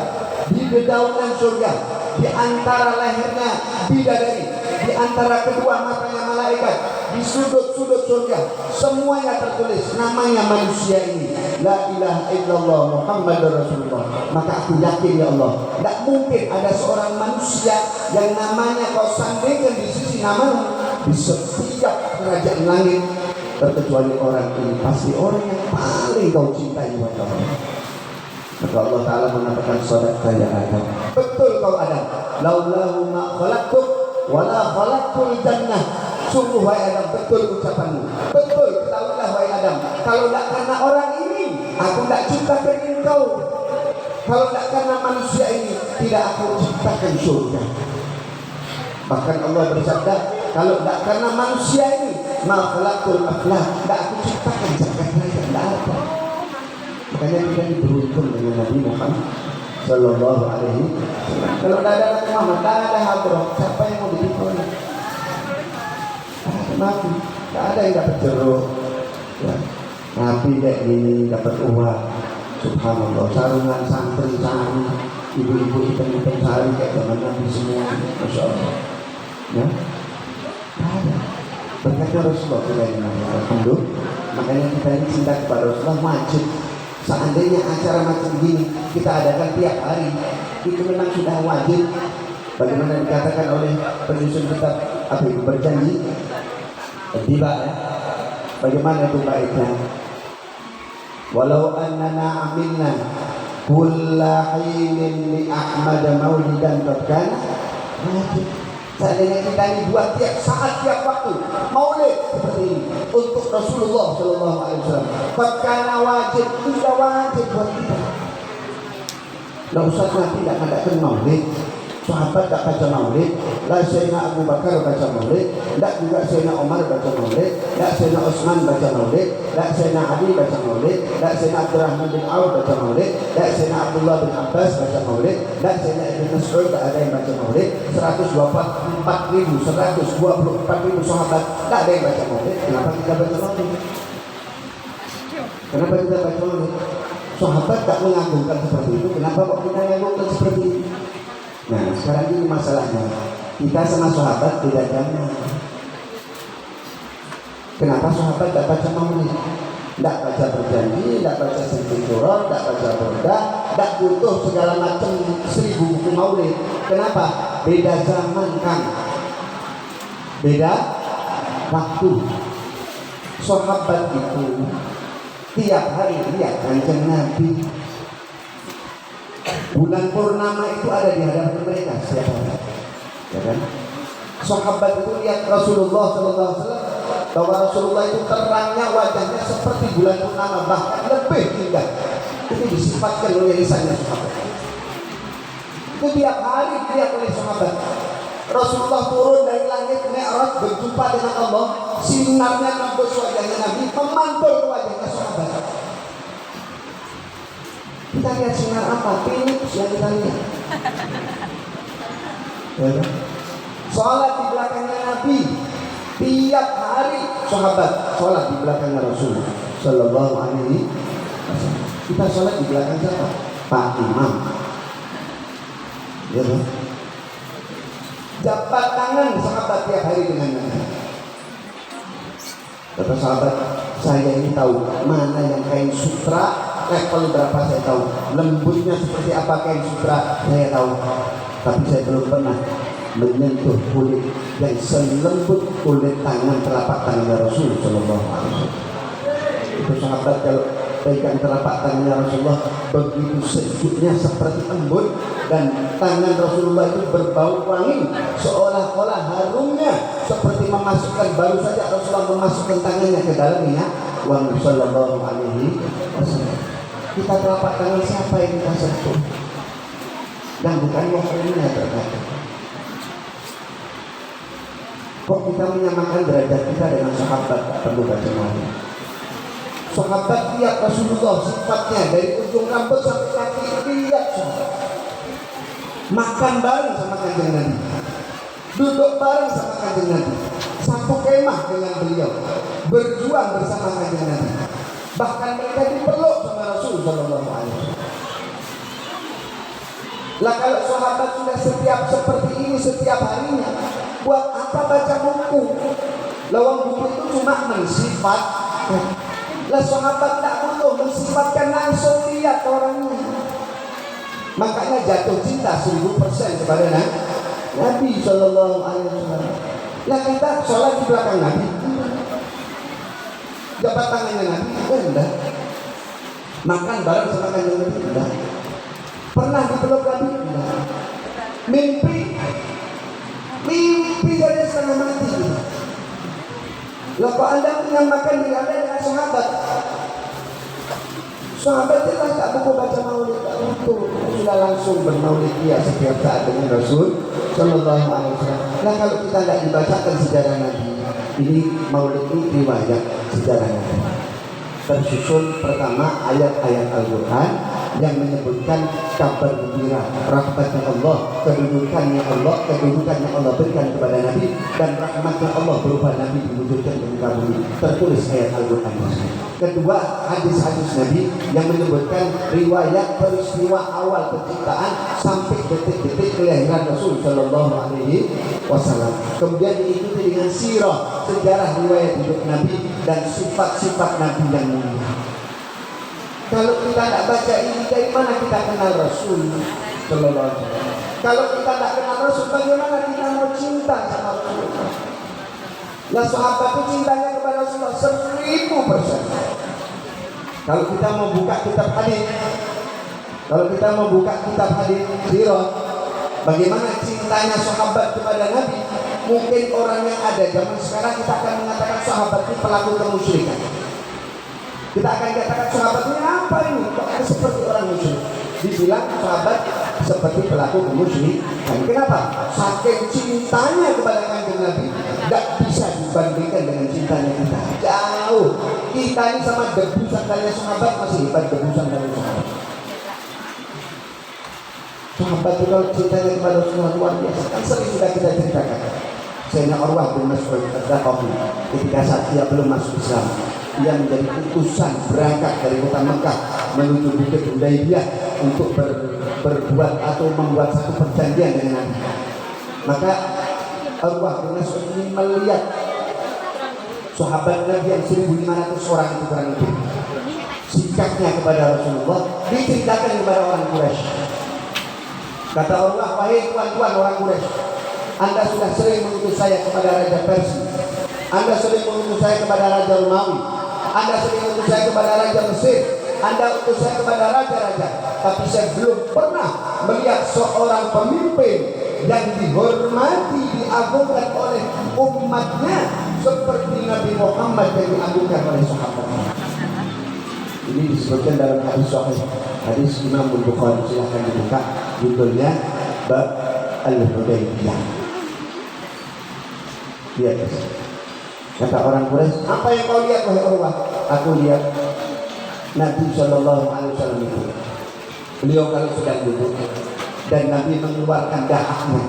di dedaunan surga, di antara lehernya bidadari, di antara kedua matanya malaikat, di sudut-sudut surga, semuanya tertulis namanya manusia ini, La ilaha illallah Muhammadur Rasulullah. Maka aku yakin ya Allah, tidak mungkin ada seorang manusia yang namanya kau sandingkan di sisi namamu di setiap kerajaan langit, terkecuali orang ini pasti orang yang paling kau cintai buat kamu. Maka Allah Ta'ala mengatakan sadaqta ya Adam, betul kau Adam, laulahu ma khalaqtuk wala khalaqtul jannah. Sungguh wahai Adam, betul ucapanmu, betul, ketahuilah wahai Adam, kalau tidak karena orang ini aku tidak ciptakan engkau. Kalau tidak karena manusia ini tidak aku ciptakan surga. Bahkan Allah bersabda, kalau tidak karena manusia ini ma khalaqtul aflak, tidak aku ciptakan jagat raya, tidak ada. Makanya kita ini beruntung dengan Nabi Muhammad Sallallahu Alaihi Wasallam. Kalau tidak ada Nabi Muhammad, tidak ada hadroh, siapa yang mau dipikirkan? Nabi, tidak ada yang dapat jeruk, ya. Nabi kayak gini dapat uang, subhanallah, sarungan santri sari, ibu-ibu hitam-hitam sari kayak zaman Nabi semua, masya Allah, ya. Ada berkatnya Rasulullah kita ini, alhamdulillah. Makanya kita ini cinta kepada Rasulullah wajib. Seandainya acara macam gini kita adakan tiap hari, itu memang sudah wajib. Bagaimana dikatakan oleh penyusun kitab apa itu berjanji tiba, ya. Bagaimana itu baiknya? Walau annana amilna kulla hinin li Ahmad maulidan qadkana wajib. Seandainya kita ini buat tiap saat, tiap waktu maulid seperti ini untuk Rasulullah Sallallahu Alaihi Wasallam, qadkana wajib, sudah wajib buat kita. Tidak usah nanti tidak mengadakan maulid, sahabat tak baca maulid, lah Sayyidina Abu Bakar baca maulid, tak juga Sayyidina Umar baca maulid, tak Sayyidina Utsman baca maulid, tak Sayyidina Ali baca maulid, tak Sayyidina Abdurrahman bin Auf baca maulid, tak Sayyidina Abdullah bin Abbas baca maulid, tak Sayyidina Ibn Mas'ud tak ada yang baca maulid, 124.124.000 sahabat tak ada yang baca maulid. Kenapa kita baca maulid? Kenapa kita baca maulid? Sahabat tak mengagungkan seperti itu, kenapa kok kita mengagungkan seperti itu? Nah, sekarang ini masalahnya, kita sama sahabat tidak jaman. Kenapa sahabat tidak baca maulid? Tidak baca berjanji, tidak baca sintiquror, tidak baca burda, tidak butuh segala macam 1000 buku maulid. Kenapa? beda zaman kan, beda waktu. Sahabat itu tiap hari lihat Kanjeng Nabi. Bulan purnama itu ada di hadapan mereka setiap hari, ya kan? Sahabat itu lihat Rasulullah SAW, bahwa Rasulullah itu terangnya wajahnya seperti bulan purnama, bahkan lebih indah. Itu disifatkan oleh lisannya sahabat. Itu tiap hari dilihat oleh sahabat. Rasulullah turun dari langit Mi'raj berjumpa dengan Allah, sinarnya nembus wajahnya Nabi, memantul ke wajahnya sahabat. Kita lihat sinar apa? Philips yang kita lihat. Sholat di belakangnya Nabi. Tiap hari sahabat sholat di belakangnya Rasul Sallallahu Alaihi Wasallam. Kita sholat di belakang siapa? Pak Imam. Ya, jabat tangan sahabat tiap hari dengan Nabi. Kata sahabat, saya ini tahu mana yang kain sutra level berapa saya tahu, lembutnya seperti apa kain sutra saya tahu, tapi saya belum pernah menyentuh kulit yang selembut kulit tangan telapak tangan Rasul Sallallahu Alaihi Wasallam. Itu sahabat kalau pegang telapak tangan Rasulullah begitu sejuknya seperti embun, dan tangan Rasulullah itu berbau wangi seolah-olah harumnya seperti memasukkan, baru saja Rasulullah memasukkan tangannya ke dalam minyak wangi Sallallahu Alaihi Wasallam. Kita telapak tangan siapa yang kita sentuh, dan bukan wakilnya terkadang. Kok kita menyamakan derajat kita dengan sahabat? Tak perlu baca lagi. Sahabat lihat Rasulullah sifatnya dari ujung rambut sampai kaki, lihat sahabat. Makan bareng sama Kanjeng Nabi, duduk bareng sama Kanjeng Nabi, satu kemah dengan beliau, berjuang bersama Kanjeng Nabi. Bahkan mereka dipeluk sama Rasul Sallallahu Alaihi Wasallam. Lah kalau sahabat sudah setiap seperti ini setiap harinya, buat apa baca buku? Lawang buku itu cuma mensifat. Lah sahabat tak butuh mensifatkan, langsung lihat orangnya. Makanya jatuh cinta 1000% kepada Nabi Sallallahu Alaihi Wasallam. Lah kita sholat di belakang Nabi, jabat tangannya Nabi, enggak. Makan bareng sama Kanjeng Nabi, enggak. Pernah dipeluk Nabi, enggak. Mimpi saja setengah mati. Lah kok Anda menyamakan diri Anda dengan sahabat? Sahabat jelas tak buku baca maulid, tak butuh, sudah langsung bermaulid dia setiap saat dengan Rasul Sallallahu Alaihi Wasallam. Nah kalau kita tidak dibacakan sejarah Nabi, ini maulid ini riwayat sejarah Nabi. Tersusun pertama ayat-ayat Al-Quran yang menyebutkan kabar gembira, rahmatnya Allah, kedudukan yang Allah berikan kepada Nabi, dan rahmatnya Allah berupa Nabi diwujudkan di muka bumi. Tertulis ayat Al-Quran. Kedua, hadis-hadis Nabi yang menyebutkan riwayat peristiwa awal penciptaan sampai detik-detik kelahiran Rasul Sallallahu Alaihi Wasallam. Kemudian diikuti dengan sirah, sejarah riwayat hidup Nabi dan sifat-sifat Nabi yang mulia. Kalau kita tidak baca ini, dari mana kita kenal Rasul Sallallahu Alaihi Wasallam? Kalau kita tidak kenal Rasul, bagaimana kita mau cinta sama Rasul? Nah sahabat itu cintanya kepada Rasulullah 1000%. Kalau kita mau buka kitab hadis, sirah, bagaimana cintanya sahabat kepada Nabi? Mungkin orang yang ada zaman sekarang kita akan mengatakan sahabat itu pelaku kemusyrikan. Kita akan katakan sahabat ini apa ini? Kok seperti orang musyrik? Dibilang sahabat seperti pelaku kemusyrikan. Kenapa? Saking cintanya kepada Kanjeng Nabi, tidak bisa dibandingkan dengan cintanya kita. Jauh. Kita ini sama debu sandalnya sahabat masih hebat debu sandalnya sahabat. Sahabat itu kalau cintanya kepada Rasulullah luar biasa. Kan sering sudah kita ceritakan. Sayyidina Urwah bin Mas'ud Ad-Daqafi ketika saat dia belum masuk Islam, dia menjadi utusan berangkat dari kota Mekah menuju Bukit Hudaybiyah untuk berbuat atau membuat satu perjanjian dengan Nabi. Maka Urwah bin Mas'ud ini melihat sahabat Nabi yang 1.500 orang itu kurang lebih, sikapnya kepada Rasulullah diceritakan kepada orang Quraisy. Kata Allah, wahai tuan-tuan orang Quraisy, Anda sudah sering mengutus saya kepada Raja Persia, Anda sering mengutus saya kepada Raja Romawi, Anda sering mengutus saya kepada Raja Mesir, Anda utus saya kepada raja-raja, tapi saya belum pernah melihat seorang pemimpin yang dihormati, diagungkan oleh umatnya seperti Nabi Muhammad yang diagungkan oleh sahabatnya. Ini disebutkan dalam hadis sahih, hadis Imam Bukhari, silahkan dibuka, judulnya Bab Al-Hudaybiyah. Lihat, kata orang Quraisy, apa yang kau lihat wahai Urwah? Aku lihat Nabi Shallallahu Alaihi Wasallam itu, beliau kalau sedang duduk dan Nabi mengeluarkan dahaknya,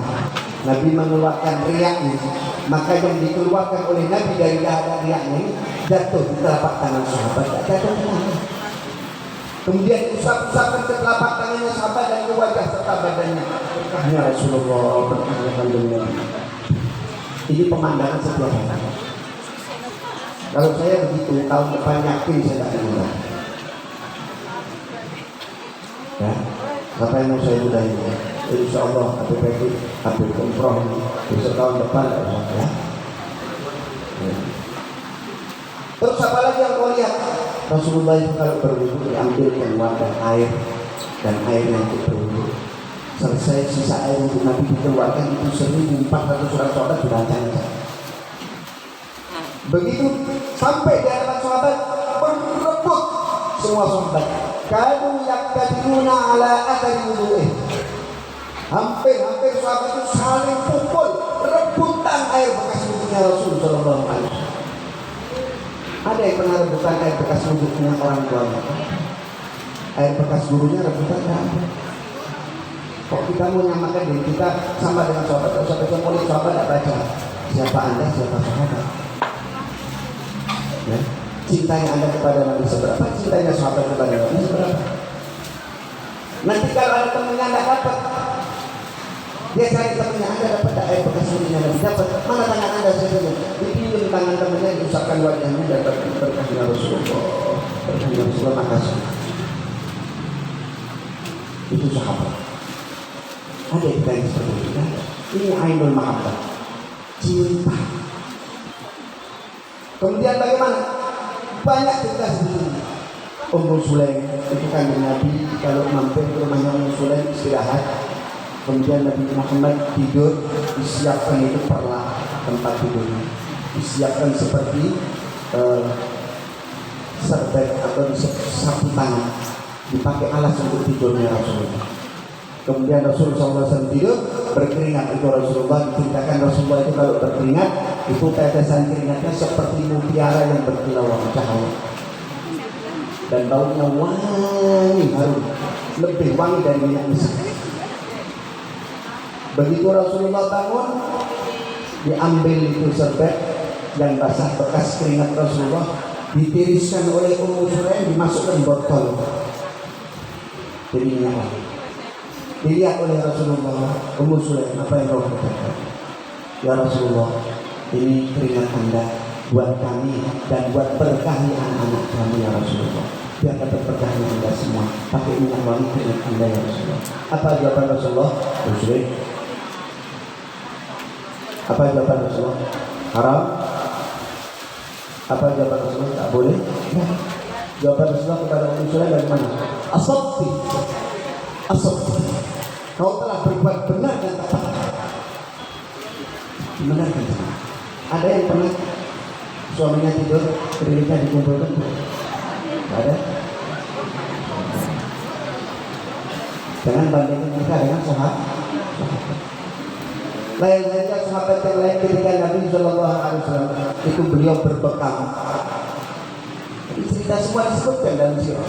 Nabi mengeluarkan riaknya, maka yang dikeluarkan oleh Nabi dari dahak riaknya ini jatuh di telapak tangan sahabat, jatuh di tangan. Kemudian usap-usapkan ke telapak tangannya sahabat dan ke wajah serta badannya. Berkahnya Rasulullah, berkahnya kandungnya. Ini pemandangan setiap hari. Kalau saya begitu, tahun depan yakin saya tidak mudah. Ya, apa yang mau saya mudah ini? Insya Allah APPT, ambil umroh ini besok tahun depan ya. Terus apa lagi yang kau lihat? Rasulullah itu kalau berwudu diambilkan wadah air dan air yang berwudu. Selesai sisa air untuk Nabi dikeluarkan itu 1.400 orang sahabat sudah cancang. Begitu sampai di hadapan sahabat berebut semua sahabat. Kadu yaktadiruna ala athari wudu'ih. Hampir sahabat itu saling pukul, rebutan air bekas wudunya Rasul sallallahu alaihi wasallam. Ada yang pernah rebutan air bekas wudunya orang tuanya? Air bekas gurunya rebutan enggak ada. Kok kita mau nyamakan diri kita sama dengan sahabat? Kalau sahabat yang boleh sahabat tidak baca. Siapa Anda, siapa sahabat? Ya. Cintanya Anda kepada Nabi seberapa? Cintanya sahabat kepada Nabi seberapa? Nanti kalau ada temannya Anda dapat, dia cari temannya Anda dapat air bekas wudunya Nabi dapat. Mana tangan Anda sebenarnya? Dipinjam tangan temannya, diusapkan wajahnya dan berkahnya Rasulullah. Berkahnya Rasulullah, makasih. Itu sahabat. Ada yang seperti itu. Ini ainul mahabbah, cinta. Kemudian bagaimana? Banyak cerita seperti Ummu Sulaim itu kan Nabi kalau mampir ke rumahnya Ummu Sulaim istirahat. Kemudian Nabi Muhammad tidur, disiapkan itu perlah tempat tidurnya, disiapkan seperti serbet atau sapu tangan, dipakai alas untuk tidurnya Rasulullah. Kemudian Rasulullah SAW tidur berkeringat. Itu Rasulullah diceritakan Rasulullah itu kalau berkeringat itu tetesan keringatnya seperti mutiara yang berkilauan cahaya dan baunya wangi harum, lebih wangi dari minyak misik. Begitu Rasulullah bangun, diambil itu serbet yang basah bekas keringat Rasulullah, ditiriskan oleh Ummu Sulaim, dimasukkan botol jadi minyak wangi. Dilihat oleh Rasulullah, Ummu Sulaim, apa yang kau katakan? Ya Rasulullah, ini keringat Anda buat kami dan buat berkahi anak-anak kami ya Rasulullah. Biar dapat berkahi Anda semua. Pakai minyak wangi keringat Anda ya Rasulullah. Apa jawaban Rasulullah? Muslim. Apa jawaban Rasulullah? Haram. Apa jawaban Rasulullah? Tak boleh. Ya. Jawaban Rasulullah kepada Ummu Sulaim bagaimana? Asabti. Kau telah berbuat benar dan tepat. Benar kan? Ada yang pernah suaminya tidur, keringatnya dikumpulkan? Ada? Jangan bandingkan kita dengan sahabat. Lain-lainnya sahabat yang lain ketika Nabi Shallallahu Alaihi Wasallam itu beliau berbekam. Cerita semua disebutkan dalam sirah.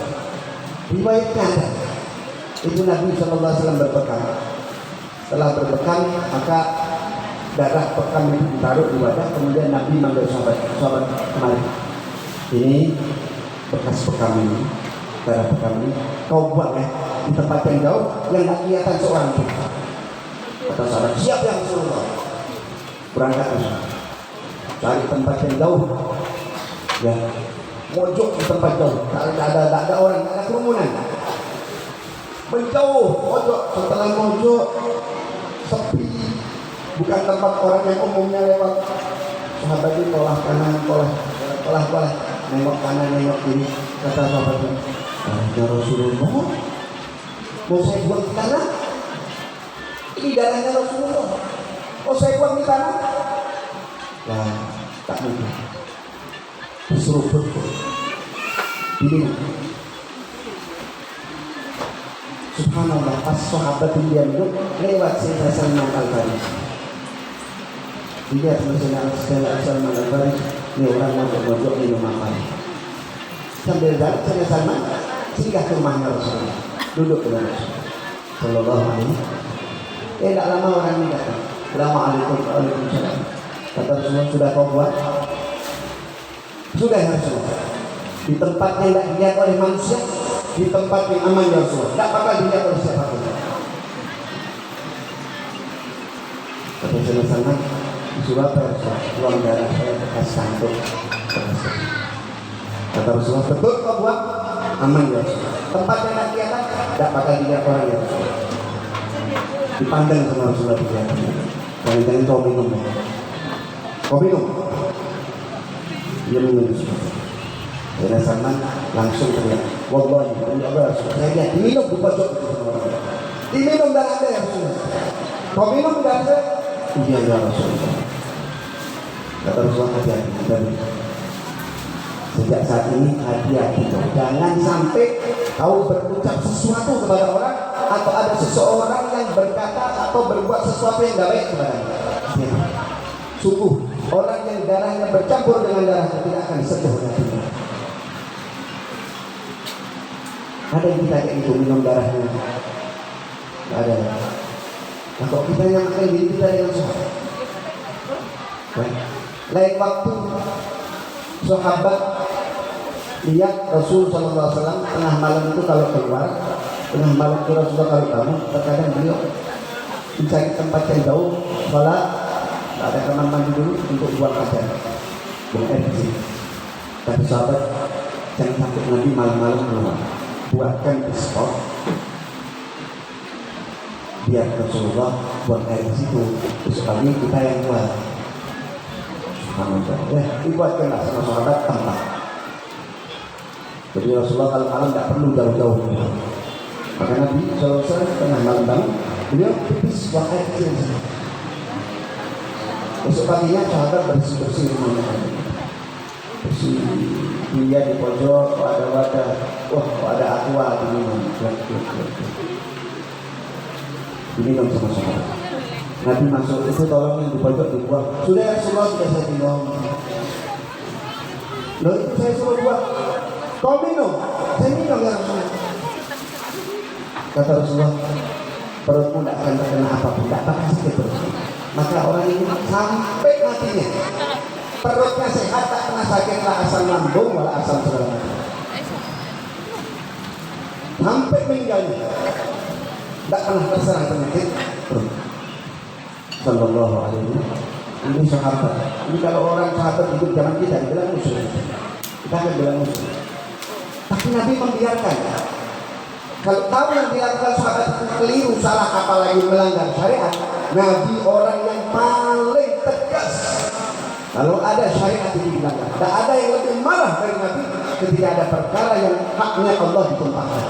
Riwayatnya ada. Itu Nabi SAW berbekam. Setelah berbekam, maka darah bekam itu ditaruh di wadah. Kemudian Nabi manggil sahabat kemari. Ini bekas bekam ini, darah bekam ini. Kau buang ya di tempat yang jauh, yang tak kelihatan seorang pun. Kata sahabat, siap yang Rasulullah. Berangkat cari tempat yang jauh. Ya, mojok di tempat jauh. Tak ada orang, tak ada kerumunan. menjauh pojok. Setelah pojok sepi, bukan tempat orang yang umumnya lewat. Sahabat itu tolak kanan, tolak nengok kanan, nengok kiri. Kata sahabat itu, ya Rasulullah, mau saya buang di tanah? Ini darahnya Rasulullah, mau saya buang di tanah? Lah, tak mungkin. Seruput ini. Subhanallah, pas sahabat dia itu lewat Sayyidina Salman Al-Farisi. Dilihat Sayyidina Salman Al-Farisi, ini orang mau bermojok minum makan. Sambil jalan Sayyidina Salman singgah ke rumahnya Rasulullah, duduk dengan Rasulullah Sallallahu Alaihi Wasallam. Tak lama orang ini datang. Assalamualaikum warahmatullahi wabarakatuh. Kata Rasulullah, sudah kau buat? Sudah ya Rasulullah. Di tempat yang tidak dilihat oleh manusia, di tempat yang aman ya Rasulullah, tidak bakal dilihat oleh siapapun. Kata Sayyidina Salman, disuruh apa ya Rasulullah? Tuang darah saya bekas kantuk. Kata Rasulullah, betul kau buat? Aman ya Rasulullah. Tempat yang tidak kelihatan, tidak bakal dilihat orang ya Rasulullah. Dipandang sama Rasulullah dilihat. Jangan-jangan kau minum. Kau minum? Dia minum. Sayyidina Salman langsung teriak, wallahi, Allah Rasulullah, saya lihat diminum di pojok itu sama orang. Diminum dan ada ya Rasulullah. Kau minum dan ada? Iya ya Rasulullah. Kata Rasulullah, hati-hati. Sejak saat ini hati-hati. Jangan sampai kau berucap sesuatu kepada orang, atau ada seseorang yang berkata atau berbuat sesuatu yang tidak baik kepada kita. Sungguh, orang yang darahnya bercampur dengan darah tidak akan sentuh hatinya. Ada yang kita kayak gitu, minum darahnya? Tidak ada. Nah, kok kita yang makan diri kita dengan sahabat? Lain waktu sahabat lihat Rasul SAW tengah malam itu kalau keluar, tengah malam itu Rasulullah kalau bangun, terkadang beliau mencari tempat yang jauh, sholat, ada kamar mandi dulu untuk buang air, buang air di sini. Tapi sahabat, jangan sampai nanti malam-malam keluar, buatkan di spot, biar Rasulullah buang air di situ. Besok pagi kita yang buat. Ya, dibuatkanlah sama sahabat tempat. Jadi Rasulullah kalau malam tidak perlu jauh-jauh. Maka Nabi SAW tengah malam bangun, beliau pipis buang air kecil. Besok paginya sahabat bersih-bersih rumahnya. Bersih, dia di pojok, ada wadah, wah ada aqua diminum. Diminum sama sahabat. Nabi masuk, itu tolong yang di pojok dibuang. Sudah ya Rasulullah, sudah saya minum. Loh itu saya suruh buang. Kau minum? Saya minum ya Rasulullah. Kata Rasulullah, perutmu tidak akan terkena apapun, tidak bakal sakit perutmu. Maka orang ini sampai matinya, perutnya sehat, tak pernah sakit, lah asam lambung, wala asam segala macam. Sampai meninggalnya, tidak pernah terserang penyakit perut. Sallallahu alaihi wasallam. Ini sahabat. Ini kalau orang sahabat hidup zaman kita bilang musuh, kita akan bilang musuh. Tapi Nabi membiarkan. Kalau tahu yang dilakukan sahabat itu keliru, salah, apalagi melanggar syariat, Nabi orang yang paling tegas. Kalau ada syariat itu dilanggar, tidak ada yang lebih marah dari Nabi ketika ada perkara yang haknya Allah ditumpahkan.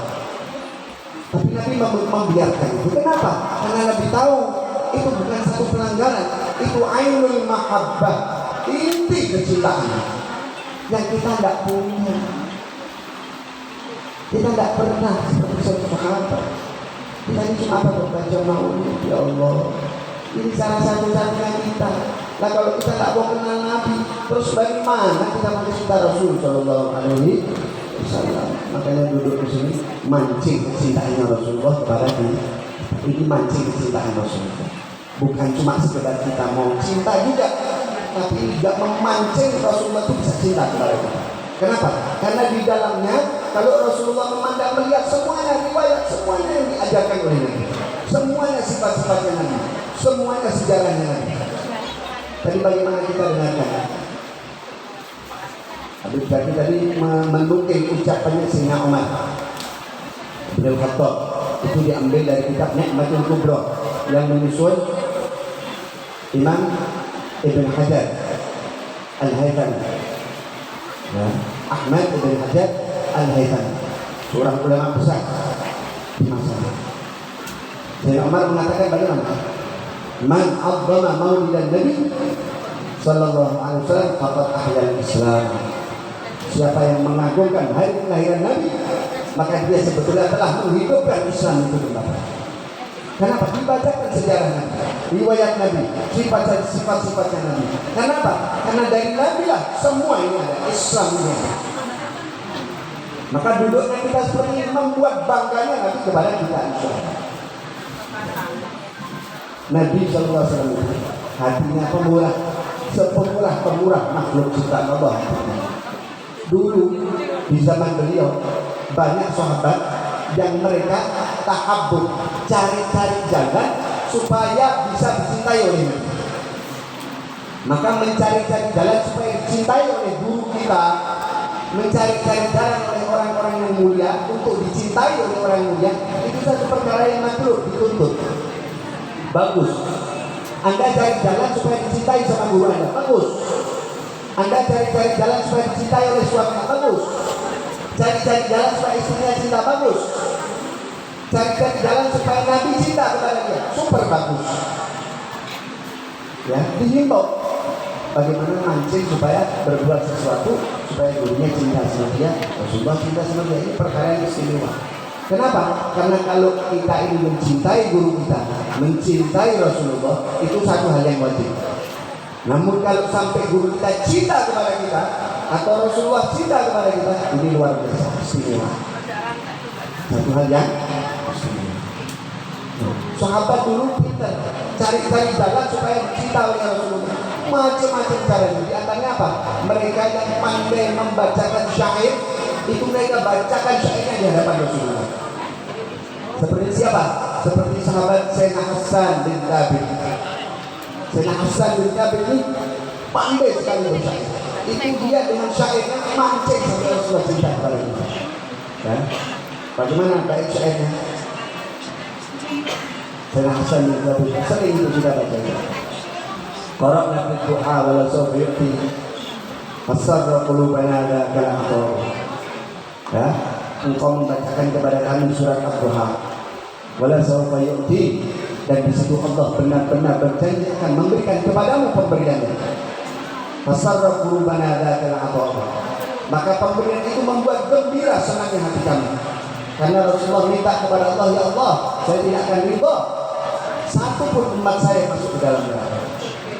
Tapi Nabi membiarkan itu. Kenapa? Karena Nabi tahu itu bukan satu pelanggaran, itu ainul mahabbah, inti kecintaan yang kita tidak punya. Kita tidak pernah seperti sahabat. Kita ini cuma apa berbaca maulid, ya Allah. Ini salah satu-satunya kita. Nah kalau kita tidak mau kenal Nabi, terus bagaimana kita mau cinta Rasul Sallallahu Alaihi Wasallam? Makanya duduk di sini mancing kecintaannya Rasulullah kepada kita. Ini mancing kecintaan Rasulullah. Bukan cuma sekedar kita mau cinta juga, tapi juga memancing Rasulullah itu bisa cinta kepada kita. Kenapa? Karena di dalamnya kalau Rasulullah memandang melihat semuanya riwayat, semuanya yang diajarkan oleh Nabi, semuanya sifat-sifatnya Nabi, semuanya sejarahnya Nabi. Tadi bagaimana kita dengarkan? Habib Bakri tadi menukil ucapannya Sayyidina Umar bin Khattab itu diambil dari kitab Ni'matul Kubra yang menyusun Imam Ibn Hajar Al-Haythami, ya, Ahmad Ibn Hajar Al-Haythami, seorang ulama besar di masa itu. Sayyidina Umar mengatakan bagaimana? Man 'azzama maulidan Nabi sallallahu alaihi wasallam faqad ahyal Islam. Siapa yang mengagungkan hari kelahiran Nabi, maka dia sebetulnya telah menghidupkan Islam itu kembali. Kenapa? Dibacakan sejarah Nabi, riwayat Nabi, sifat-sifatnya Nabi. Kenapa? Karena dari Nabi lah semua ini ada, Islam ini ada. Maka duduknya kita seperti ini membuat bangganya Nabi kepada kita, insyaallah. Nabi sallallahu alaihi wasallam hatinya pemurah, sepemurah-pemurah makhluk ciptaan Allah. Dulu di zaman beliau banyak sahabat yang mereka tahabbub, cari-cari jalan supaya bisa dicintai oleh Nabi. Maka mencari-cari jalan supaya dicintai oleh guru kita, mencari-cari jalan oleh orang-orang yang mulia untuk dicintai oleh orang yang mulia, itu satu perkara yang makhluk dituntut. Bagus. Anda cari jalan supaya dicintai sama guru Anda, bagus. Anda cari-cari jalan supaya dicintai oleh suaminya, bagus. Cari-cari jalan supaya istrinya cinta, bagus. Cari-cari jalan supaya Nabi cinta kepada dia, super bagus. Ya, dihimbau bagaimana mancing supaya berbuat sesuatu supaya gurunya cinta sama dia, Rasulullah cinta sama dia. Ini perkara yang istimewa. Kenapa? Karena kalau kita ini mencintai guru kita, mencintai Rasulullah, itu satu hal yang wajib. Namun kalau sampai guru kita cinta kepada kita atau Rasulullah cinta kepada kita, ini luar biasa istimewa. Satu hal yang istimewa. Sahabat dulu pintar cari-cari jalan supaya cinta oleh Rasulullah. Macam-macam caranya. Di antaranya apa? Mereka yang pandai membacakan syair, itu mereka bacakan syairnya di hadapan Rasulullah. Seperti siapa? Seperti sahabat Sayyidina Hasan bin Thabit. Sayyidina Hasan bin Thabit ini pandai sekali bersyair. Itu dia dengan syairnya mancing sampai Rasulullah cinta kepada kita. Ya? Bagaimana baik syairnya? Sayyidina Hasan bin Thabit sering itu kita baca. Qara'na fi du'a wa la sawfa yu'ti fasarra qulubana dzakal athar. Ya, engkau membacakan kepada kami surat Ad-Duha. Wala sawfa yu'ti, dan di situ Allah benar-benar berjanji akan memberikan kepadamu pemberiannya. Fasarra qulubana dzakal athar. Maka pemberian itu membuat gembira senangnya hati kami. Karena Rasulullah minta kepada Allah, ya Allah, saya tidak akan ridha satu pun umat saya masuk ke dalam neraka.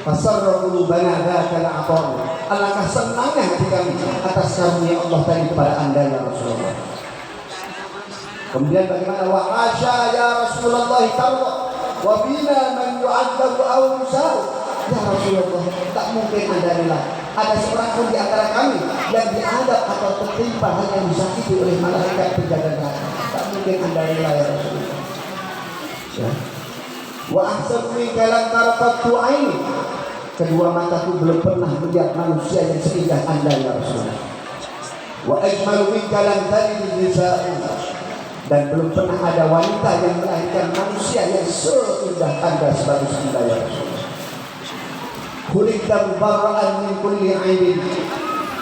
Fasarra qulubana dzakal athar. Alangkah senangnya hati kami atas karunia Allah tadi kepada Anda ya Rasulullah. Kemudian bagaimana? Wa hasya ya Rasulullah tarda wa bina man yu'adzabu aw yusau. Ya Rasulullah, tak mungkin Anda rela ada seorang pun di antara kami yang diadab atau tertimpa hal yang disakiti oleh malaikat penjaga neraka. Tak mungkin Anda rela ya Rasulullah. Ya. Wa ahsanu minka lam tarqatu aini. Kedua mataku belum pernah melihat manusia yang seindah Anda ya Rasulullah. Wa ajmalu minka lam talid nisa'u. Dan belum pernah ada wanita yang melahirkan manusia yang seindah Anda sebagus Anda ya Rasulullah. Khuliqta mubarra'an min kulli 'aibin.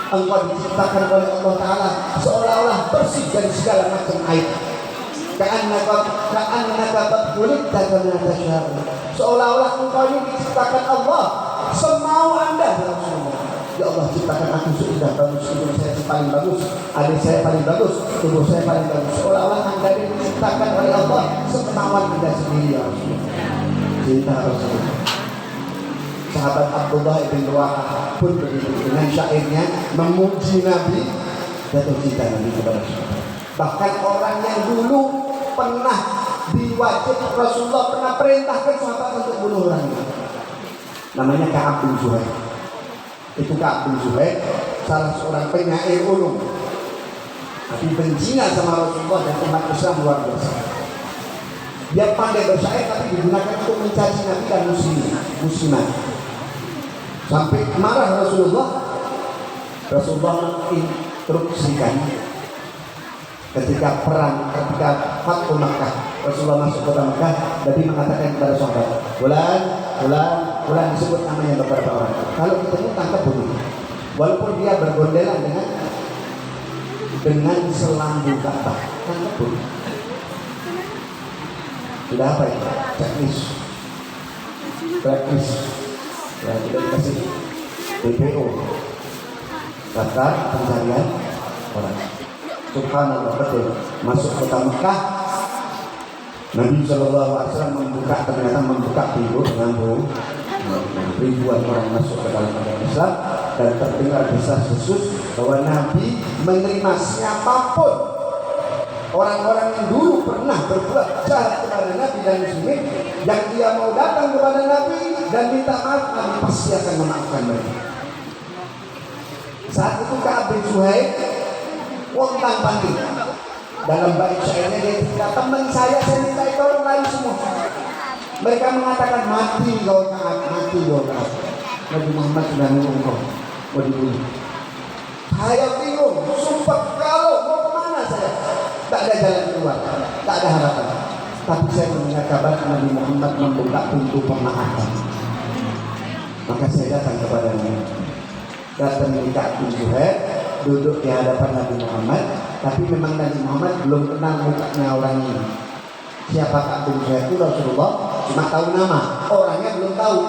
Engkau diciptakan oleh Allah Ta'ala seolah-olah bersih dari segala macam aib. Ka'annaka qad khuliqta kama tasha'u. Seolah-olah engkau ini diciptakan Allah semau Anda ya Rasulullah. Ya Allah, ciptakan aku seindah bagus, hidung saya paling bagus, adik saya paling bagus, tubuh saya paling bagus. Seolah-olah Anda diciptakan oleh Allah sekemauan Anda sendiri ya Rasulullah. Cinta Rasulullah. Sahabat Abdullah bin Rawahah pun begitu, dengan syairnya memuji Nabi, jatuh cinta Nabi kepada Rasulullah. Bahkan orang yang dulu pernah diwajib Rasulullah pernah perintahkan sahabat untuk bunuh orang itu, namanya Ka'ab bin Zuhair. Itu Ka'ab bin Zuhair salah seorang penyair ulung, tapi bencinya sama Rasulullah dan umat Islam luar biasa. Dia pandai bersyair tapi digunakan untuk mencaci Nabi dan muslimat. Sampai marah Rasulullah menginstruksikan ketika perang, ketika Fathu Makkah. Rasulullah masuk kota Makkah, Nabi mengatakan kepada sahabat, Fulan disebut namanya beberapa orang. Kalau ketemu tangkap bunuh. Walaupun dia bergondelan dengan selambu Ka'bah, tangkap bunuh. Sudah apa ya? Checklist. Ya, kita dikasih DPO, daftar pencarian orang. Subhanallah, betul. Masuk kota Mekah, Nabi SAW ternyata membuka pintu dengan ribuan orang masuk ke dalam agama Islam, dan terdengar desas-desus bahwa Nabi menerima siapapun orang-orang yang dulu pernah berbuat jahat kepada Nabi dan muslimin, yang dia mau datang kepada Nabi dan minta maaf, Nabi pasti akan memaafkan mereka. Saat itu Ka'ab bin Zuhair wontang panting dalam bait syairnya, dia cerita, teman saya minta tolong lari semua. Mereka mengatakan, mati kau Ka'ab, mati kau Ka'ab. Nabi Muhammad sudah nunggu kau mau dibunuh. Saya bingung, sumpah, kalau mau kemana saya? Tak ada jalan keluar, tak ada harapan. Tapi saya mendengar kabar Nabi Muhammad membuka pintu pemaafan. Maka saya datang kepada Nabi. Datang di Ka'ab bin Zuhair, duduk di hadapan Nabi Muhammad. Tapi memang Nabi Muhammad belum kenal mukanya orang ini. Siapa Ka'ab bin Zuhair itu Rasulullah cuma tahu nama, orangnya belum tahu.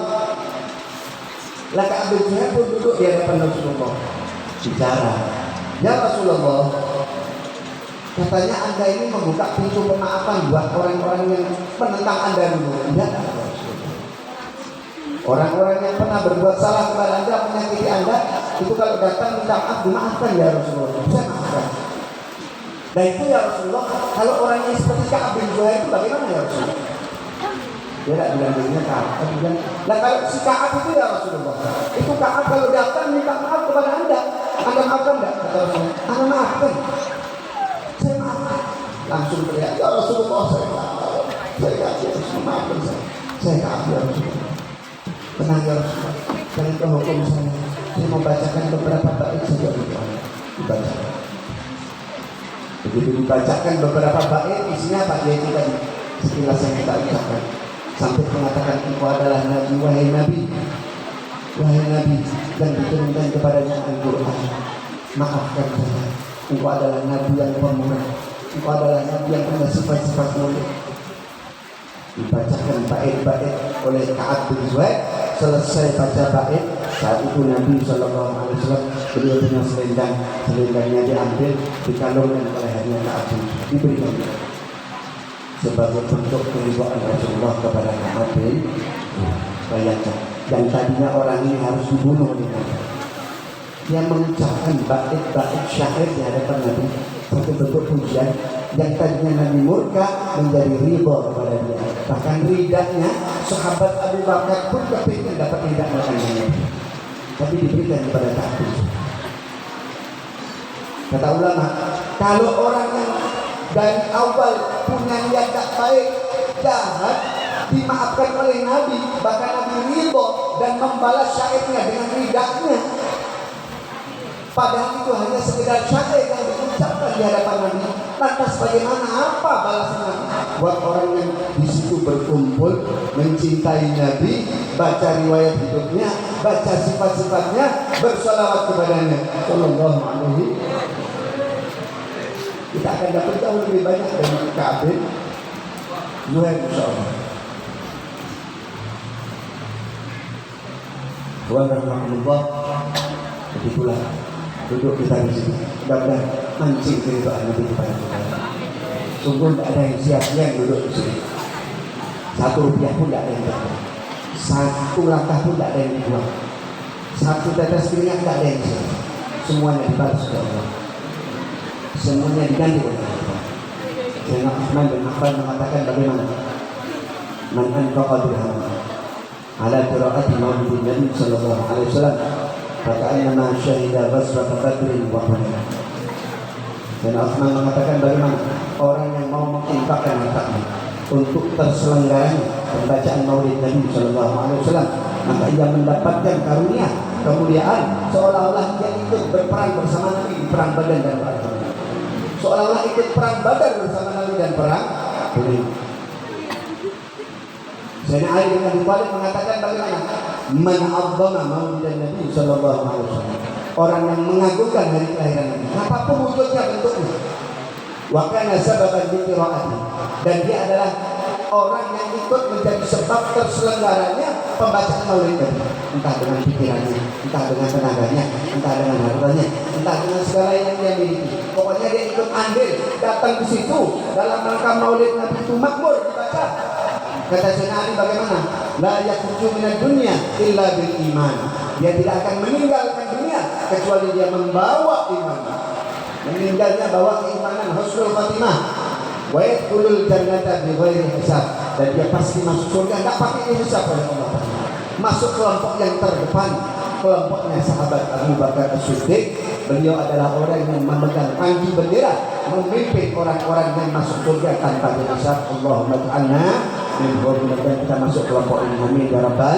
Lah Ka'ab bin Zuhair pun duduk di hadapan Rasulullah. Bicara, ya Rasulullah, katanya Anda ini membuka pintu pemaafan buat orang-orang yang menentang Anda dulu. Ya, orang-orang yang pernah berbuat salah kepada Anda, menyakiti Anda, itu kalau datang minta maaf, dimaafkan ya Rasulullah. Saya maafkan. Dan itu ya Rasulullah, kalau orangnya seperti Ka'ab bin Zuhair itu bagaimana ya Rasulullah? Dia tidak bilang dirinya Ka'ab, tapi bilang, lah kalau si Ka'ab itu ya Rasulullah, itu Ka'ab kalau datang minta maaf kepada Anda maafkan enggak? Kata Rasulullah, Anda maafkan. Saya maafkan. Langsung teriak, ya Rasulullah, saya harus memaafkan saya Ka'ab ya Rasulullah. Tenang ya Rasulullah, dan itu hukum saya mau bacakan beberapa bait saja dibacakan. Begitu dibacakan beberapa bait, isinya apa? Yaitu tadi sekilas yang kita ucapkan, sampai mengatakan engkau adalah Nabi, wahai Nabi dan diturunkan kepadanya Al-Quran. Maafkan saya, engkau adalah Nabi yang pemurah, engkau adalah Nabi yang punya sifat-sifat mulia. Dibacakan bait-bait oleh Ka'ab bin Zuhair. Selesai baca bait, saat itu Nabi SAW beliau punya selendangnya diambil, dikalungkan oleh lehernya Ka'ab bin Zuhair, diberikan dia sebagai bentuk keridhaan Rasulullah kepada Ka'ab bin Zuhair. Bayangkan, yang tadinya orang ini harus dibunuh oleh Nabi, dia mengucapkan bait-bait syair di hadapan Nabi, satu bentuk pujian. Yang tadinya Nabi murka menjadi ridha kepada dia. Bahkan ridanya sahabat Abu Bakar pun kepingin dapat ridha Nabi, tapi diberikan kepada Ka'ab bin Zuhair. Kata ulama, kalau orang yang dari awal punya niat tak baik, jahat, dimaafkan oleh Nabi, bahkan Nabi ridha dan membalas syairnya dengan ridanya, padahal itu hanya sekedar syair yang diucapkan di hadapan Nabi, lantas bagaimana, apa balasannya buat orang yang di situ berkumpul mencintai Nabi, baca riwayat hidupnya, baca sifat-sifatnya, bersalawat kepadanya sallallahu alaihi. Kita akan dapat jauh lebih banyak dari Ka'ab bin Zuhair insyaallah. Wa rahmatullah. Begitulah duduk kita di sini, mudah-mudahan mancing keridhaan Nabi kepada kita. Sungguh tidak ada yang sia-sia duduk di sini. 1 rupiah pun tidak ada yang terbuang, 1 langkah pun tidak ada yang dibuang, 1 tetes keringat tidak ada yang sia. Semuanya dibalas oleh Allah, semuanya diganti oleh Allah. Sayyidina Utsman bin Affan mengatakan bagaimana? Man anfaqa dirham ala qiraati maulidin Nabi sallallahu alaihi wasallam faka'annama syahida ghazwata Badrin wa Uhud. Dan Utsman mengatakan bagaimana orang yang mau menginfakkan hartanya untuk terselenggaranya pembacaan Maulid Nabi sallallahu alaihi wasallam, maka ia mendapatkan karunia, kemuliaan, seolah-olah dia ikut berperang bersama Nabi di perang Badar dan Uhud. seolah-olah ikut perang Badar bersama Nabi dan perang Hunain. Sayyidina Ali bin Abi Thalib mengatakan bagaimana? Man 'azzama maulidan Nabi sallallahu alaihi wasallam. Orang yang mengagungkan hari kelahiran Nabi, apapun wujudnya bentuknya. Wa kana sababan li qiraati. Dan dia adalah orang yang ikut menjadi sebab terselenggaranya pembacaan maulid Nabi. Entah dengan pikirannya, entah dengan tenaganya, entah dengan hartanya, entah dengan segala yang dia miliki. Pokoknya dia ikut andil datang ke situ dalam rangka maulid Nabi itu makmur dibaca. Kata Sayyidina Ali bagaimana? La yakhruju minad dunya illa bil iman. Dia tidak akan meninggalkan dunia kecuali dia membawa iman. Meninggalnya bawa keimanan, husnul khatimah. Wa yadkhulul jannata bighairi hisab. Dan dia pasti masuk surga enggak pakai hisab oleh Allah. Masuk kelompok yang terdepan, kelompoknya sahabat Abu Bakar As-Siddiq. Beliau adalah orang yang memegang panggi bendera, memimpin orang-orang yang masuk surga tanpa hisab. Allahumma ja'alna minhum, mudah-mudahan kita masuk kelompok ini. Amin ya rabbal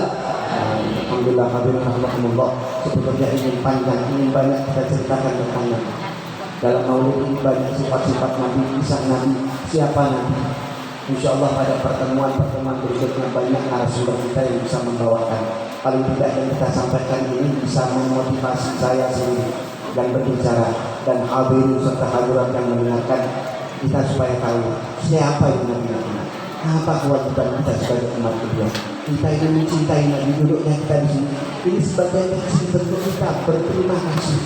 alamin. Alhamdulillah, hadirin rahimakumullah. Sebetulnya ingin panjang, ingin banyak kita ceritakan tentang Nabi. Dalam maulid ini banyak sifat-sifat Nabi, kisah Nabi, siapa Nabi. Insya Allah pada pertemuan-pertemuan berikutnya banyak narasumber kita yang bisa membawakan. Paling tidak yang kita sampaikan ini bisa memotivasi saya sendiri dan berbicara, dan hadirin serta hadirat yang mendengarkan kita supaya tahu siapa itu Nabi Muhammad. Apa kewajiban kita sebagai umat dia? Kita ini mencintai Nabi, duduknya kita di sini. Ini sebagai kasih bentuk kita berterima kasih.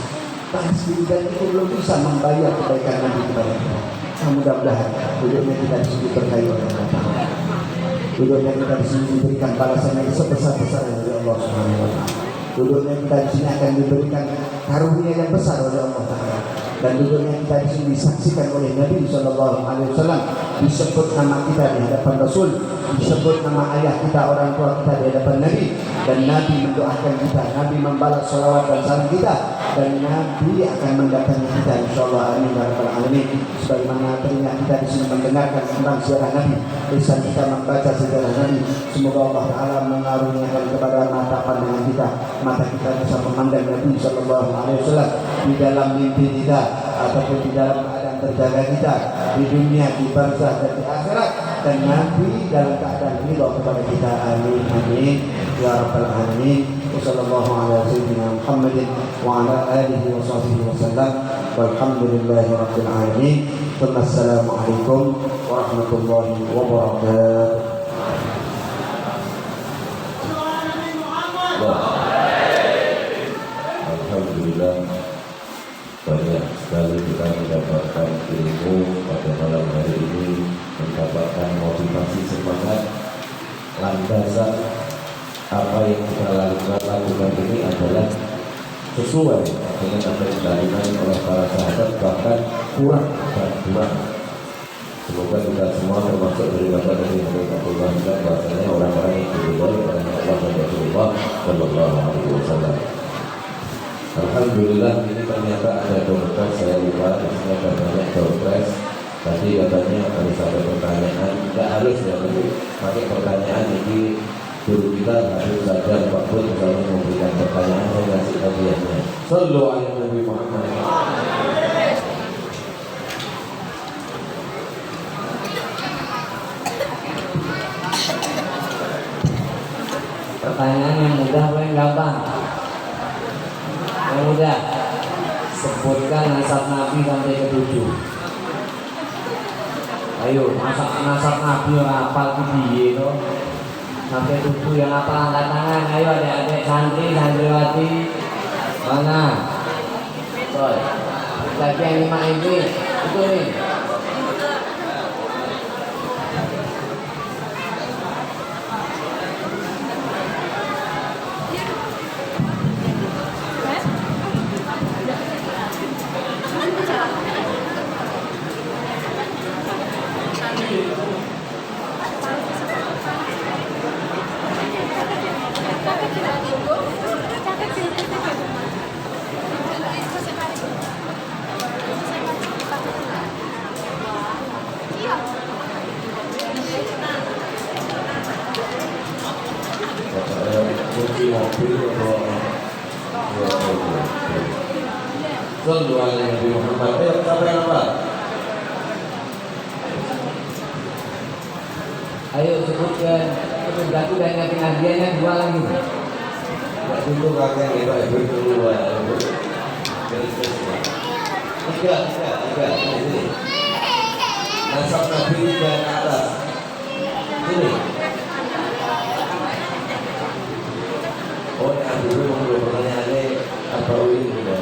Pasti dan itu belum bisa membayar kebaikan Nabi kepada kita. Mudah-mudahan duduknya kita di sini berkahi oleh Allah. Duduknya kita di sini diberikan balasan yang sebesar-besarnya oleh Allah Subhanahu wa taala. Duduknya kita di sini akan diberikan karunia yang besar oleh Allah Taala. Dan duduknya kita di sini disaksikan oleh Nabi sallallahu alaihi wasallam, disebut nama kita di hadapan Rasul, disebut nama ayah kita, orang tua kita di hadapan Nabi, dan Nabi mendoakan kita, Nabi membalas salawat dan salam kita, dan Nabi akan mendatangi kita insyaallah. Amin ya rabbal alamin. Sebagaimana teringat kita di sini mendengarkan tentang sejarah Nabi, lisan kita membaca sejarah Nabi. Semoga Allah Taala mengaruniakan kepada mata pandangan kita, mata kita bisa memandang Nabi sallallahu alaihi wasallam di dalam mimpi kita ataupun di dalam keadaan terjaga kita di dunia, di barzah dan di akhirat, dan Nabi dalam keadaan ridha kepada kita. Amin amin ya rabbal alamin. Wassallallahu ala sayyidina Muhammadin wa ala alihi wa sahbihi wasallam. Walhamdulillahi rabbil alamin. Wassalamualaikum warahmatullahi wabarakatuh. Alhamdulillah, banyak sekali kita mendapatkan ilmu pada malam hari ini, mendapatkan motivasi semangat. Landasan apa yang kita lakukan ini adalah sesuai dengan apa yang dilakukan oleh para sahabat, bahkan kurang dan kurang. Semoga kita semua termasuk daripada Nabi Muhammad SAW, bahasanya orang-orang yang diridhoi oleh Allah dan Rasulullah Sallallahu Alaihi Wasallam. Alhamdulillah, ini ternyata ada dompet, saya lupa, di sini ada banyak dompet. Tadi katanya harus ada pertanyaan, tidak harus ya, tapi pakai pertanyaan ini guru kita harus saja apapun kalau memberikan pertanyaan dan ngasih hadiahnya. Sallu ala Nabi Muhammad. Pertanyaan yang mudah apa yang gampang? Yang mudah. Sebutkan nasab Nabi sampai ke 7. Ayo, nasab Nabi apa piye to? Sampai 7 yang apa, angkat tangan. Ayo adik-adik santri, santriwati. Mana? Boy. Lagi yang 5 ini. Itu nih. Sallu ala Nabi Muhammad. Siapa yang apa? Ayo sebutkan. Berarti udah ingatin hadiahnya 2 lagi. Waktu itu kakek kita ibu dulu ya. Tiga. Ini. Nasab Nabi 3 ke atas. Ini. Oh, yang dulu mau pertanyaannya apa ini juga.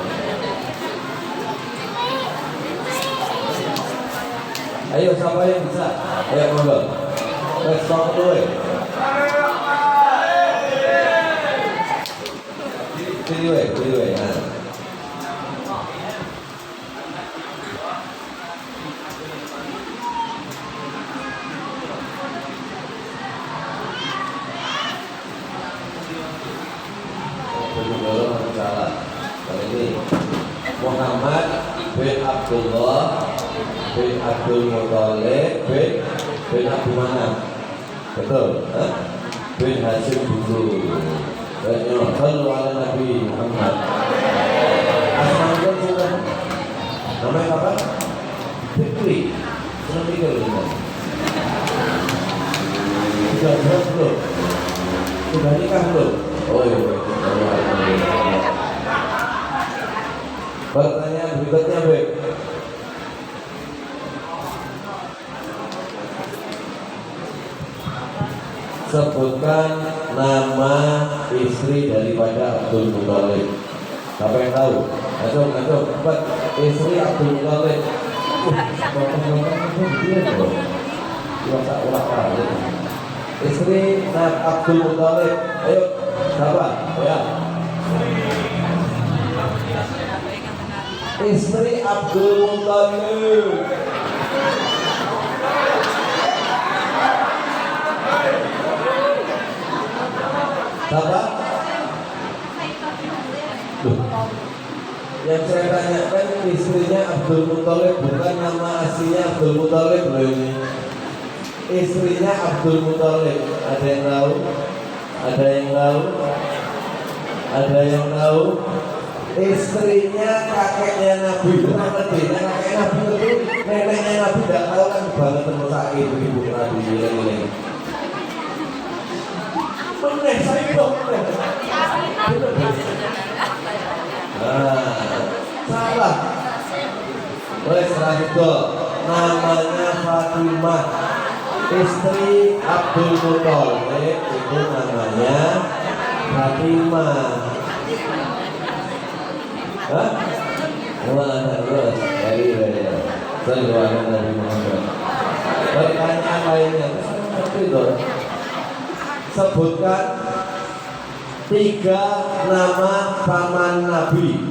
Ayo siapa yang bisa? Ayo monggo. Let's talk dulu. Pilih. Nah. Salah. Kali ini Muhammad bin Abdullah bin Abdul Muthalib bin Abu Manaf. Betul? Bin Hashim dulu. Sallu ala Nabi Muhammad. Asma'ul sudah. Namanya apa? Fikri. Sudah tiga belum? Sudah belum? Sudah nikah belum? Oh iya. Pertanyaan berikutnya, Beb. Sebutkan nama istri daripada Abdul Muthalib. Siapa yang tahu? Ayo, cepat. Istri Abdul Muthalib. Istri Abdul Muthalib. Ayo, siapa? Ya. Istri Abdul Muthalib. Siapa? Yang saya tanyakan istrinya Abdul Muthalib, bukan nama aslinya Abdul Muthalib loh ini. Istrinya Abdul Muthalib. Ada yang tahu? Istrinya kakeknya Nabi. Kakeknya Nabi itu neneknya Nabi tidak tahu kan banget terus ibu Nabi ini. Bener, saya bener. Salah. Oleh setelah itu namanya Fatimah, istri Abdul Muthalib, itu namanya Fatimah. Hah? Terus dari Sallallahu Nabi Muhammad. Pertanyaan lainnya seperti itu. Sebutkan 3 nama paman Nabi.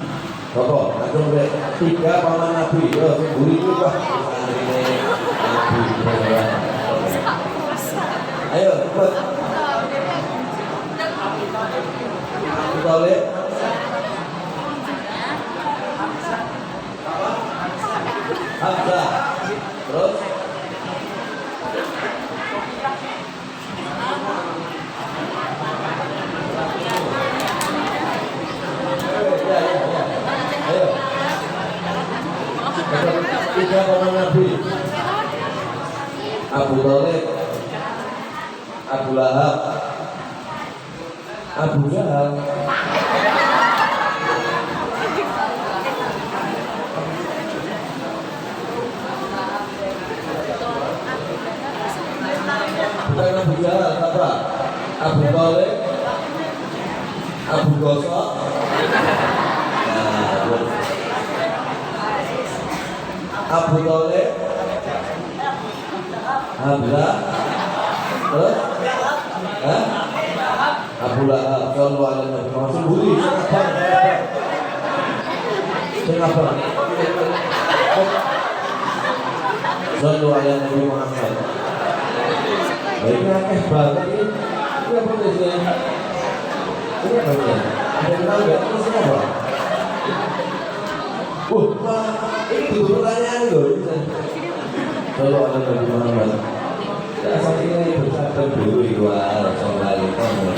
Bapak, langsung 3 paman Nabi. Yo, guru Pak. Ayo, cepat. Boleh? Hamzah. Terus? Ayo. 3 paman Nabi. Abu Thalib, Abu Lahab, Abu Jahal. Bukan Abu Jahal, apa? Abu Thalib, Abu Gosok. Abu Thalib, Hamzah, terus, Abu Lahab. Sallallahu alaihi wasallam. Sembunyi, kenapa? Sallallahu alaihi Muhammad. Ini akeh banget ini. Ini apa tulisnya? Ini apa ini? Ada yang tahu nggak? Ini apa? Ini butuh pertanyaan loh. Kalau ada Nabi Muhammad, asal ini bersabda dulu iwal sombali kamu.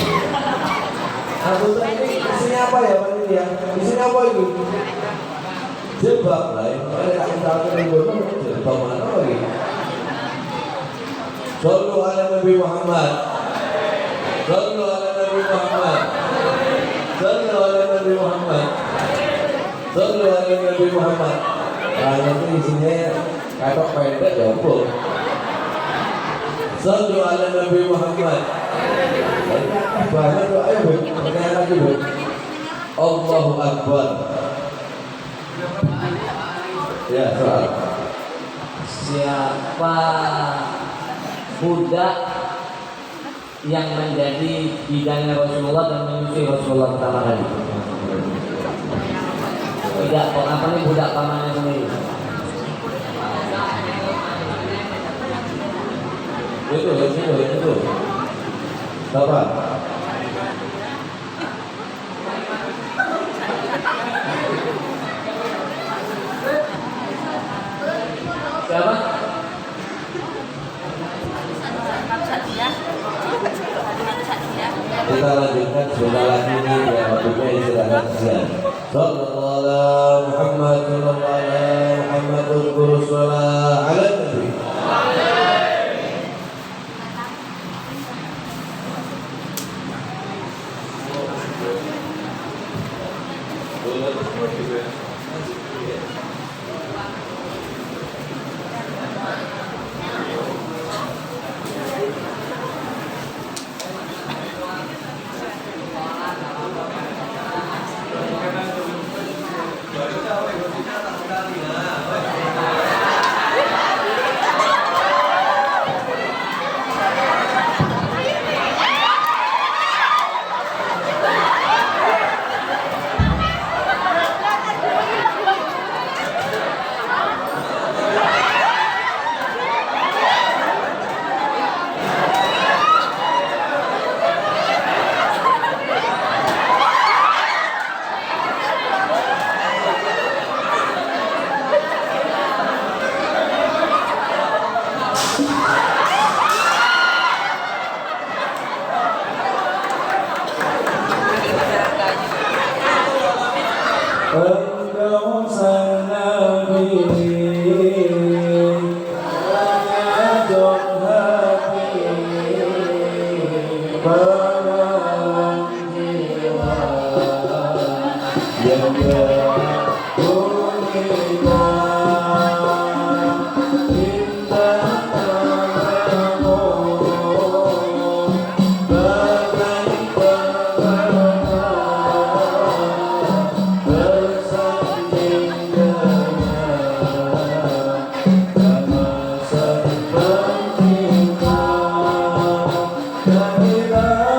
Aku tanya ini isinya apa ya Pak ini ya? Isinya apa itu? Jebak lah. Ada yang tahu yang bodoh jebak mana lagi? Sallu ala Nabi Muhammad. Sallu ala Nabi Muhammad. Sallu ala Nabi Muhammad. Sallu ala Nabi Muhammad. Nah, nanti isinya katok pendek ya Bu. Sallu ala Nabi Muhammad. Banyak doa ayo Bu. Pertanyaan lagi Bu. Allahu Akbar. Ya, soal. Siapa budak yang menjadi bidannya Rasulullah dan menyusui Rasulullah pertama kali? Tidak, apa nih budak pamannya sendiri? Itu. Siapa? Siapa? Kita lanjutkan sebentar lagi nih ya, waktunya istirahat siang. Sallallahu alaihi Muhammad, sallallahu alaihi Muhammad, uzkur sholat ala Nabi. La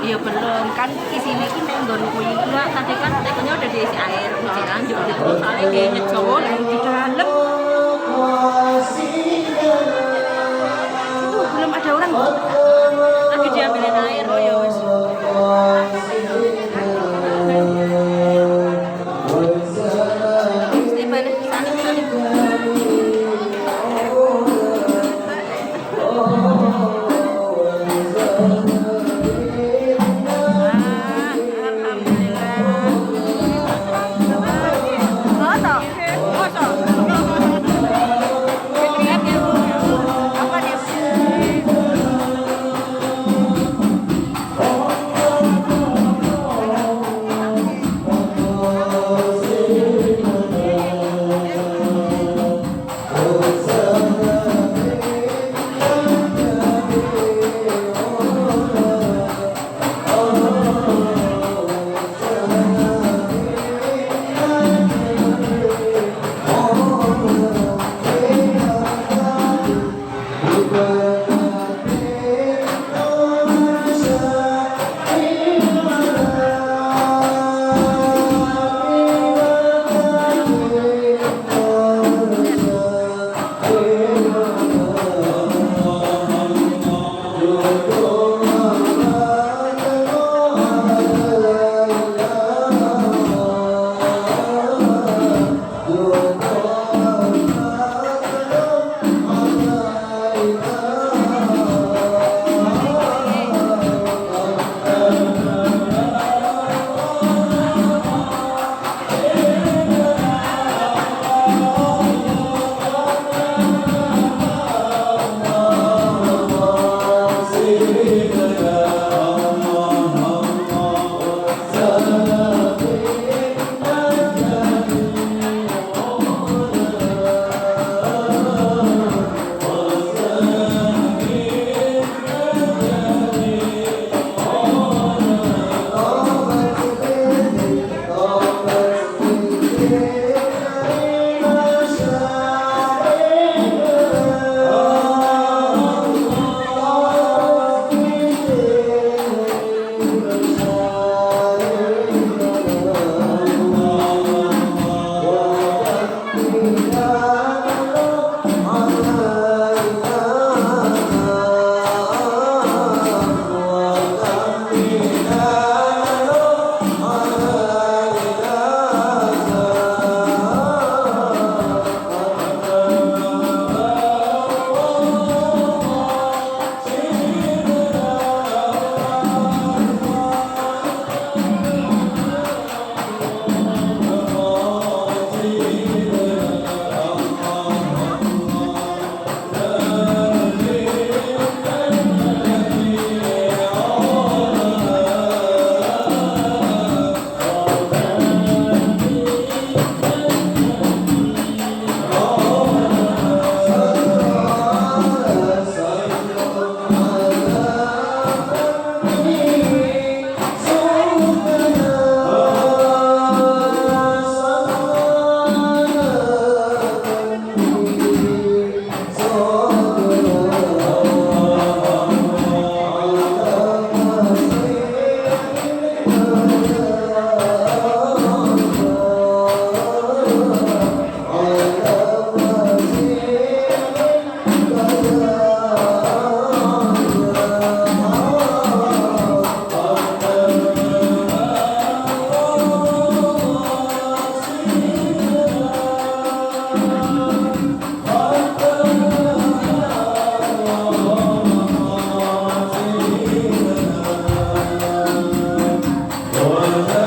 Iya belum kan di sini kita nggak kuwi enggak tadi kan tekonya udah diisi air uji lanjut gitu soalnya kayaknya cowok lagi di dalam itu belum ada orang lagi diambilin air oh ya wes wa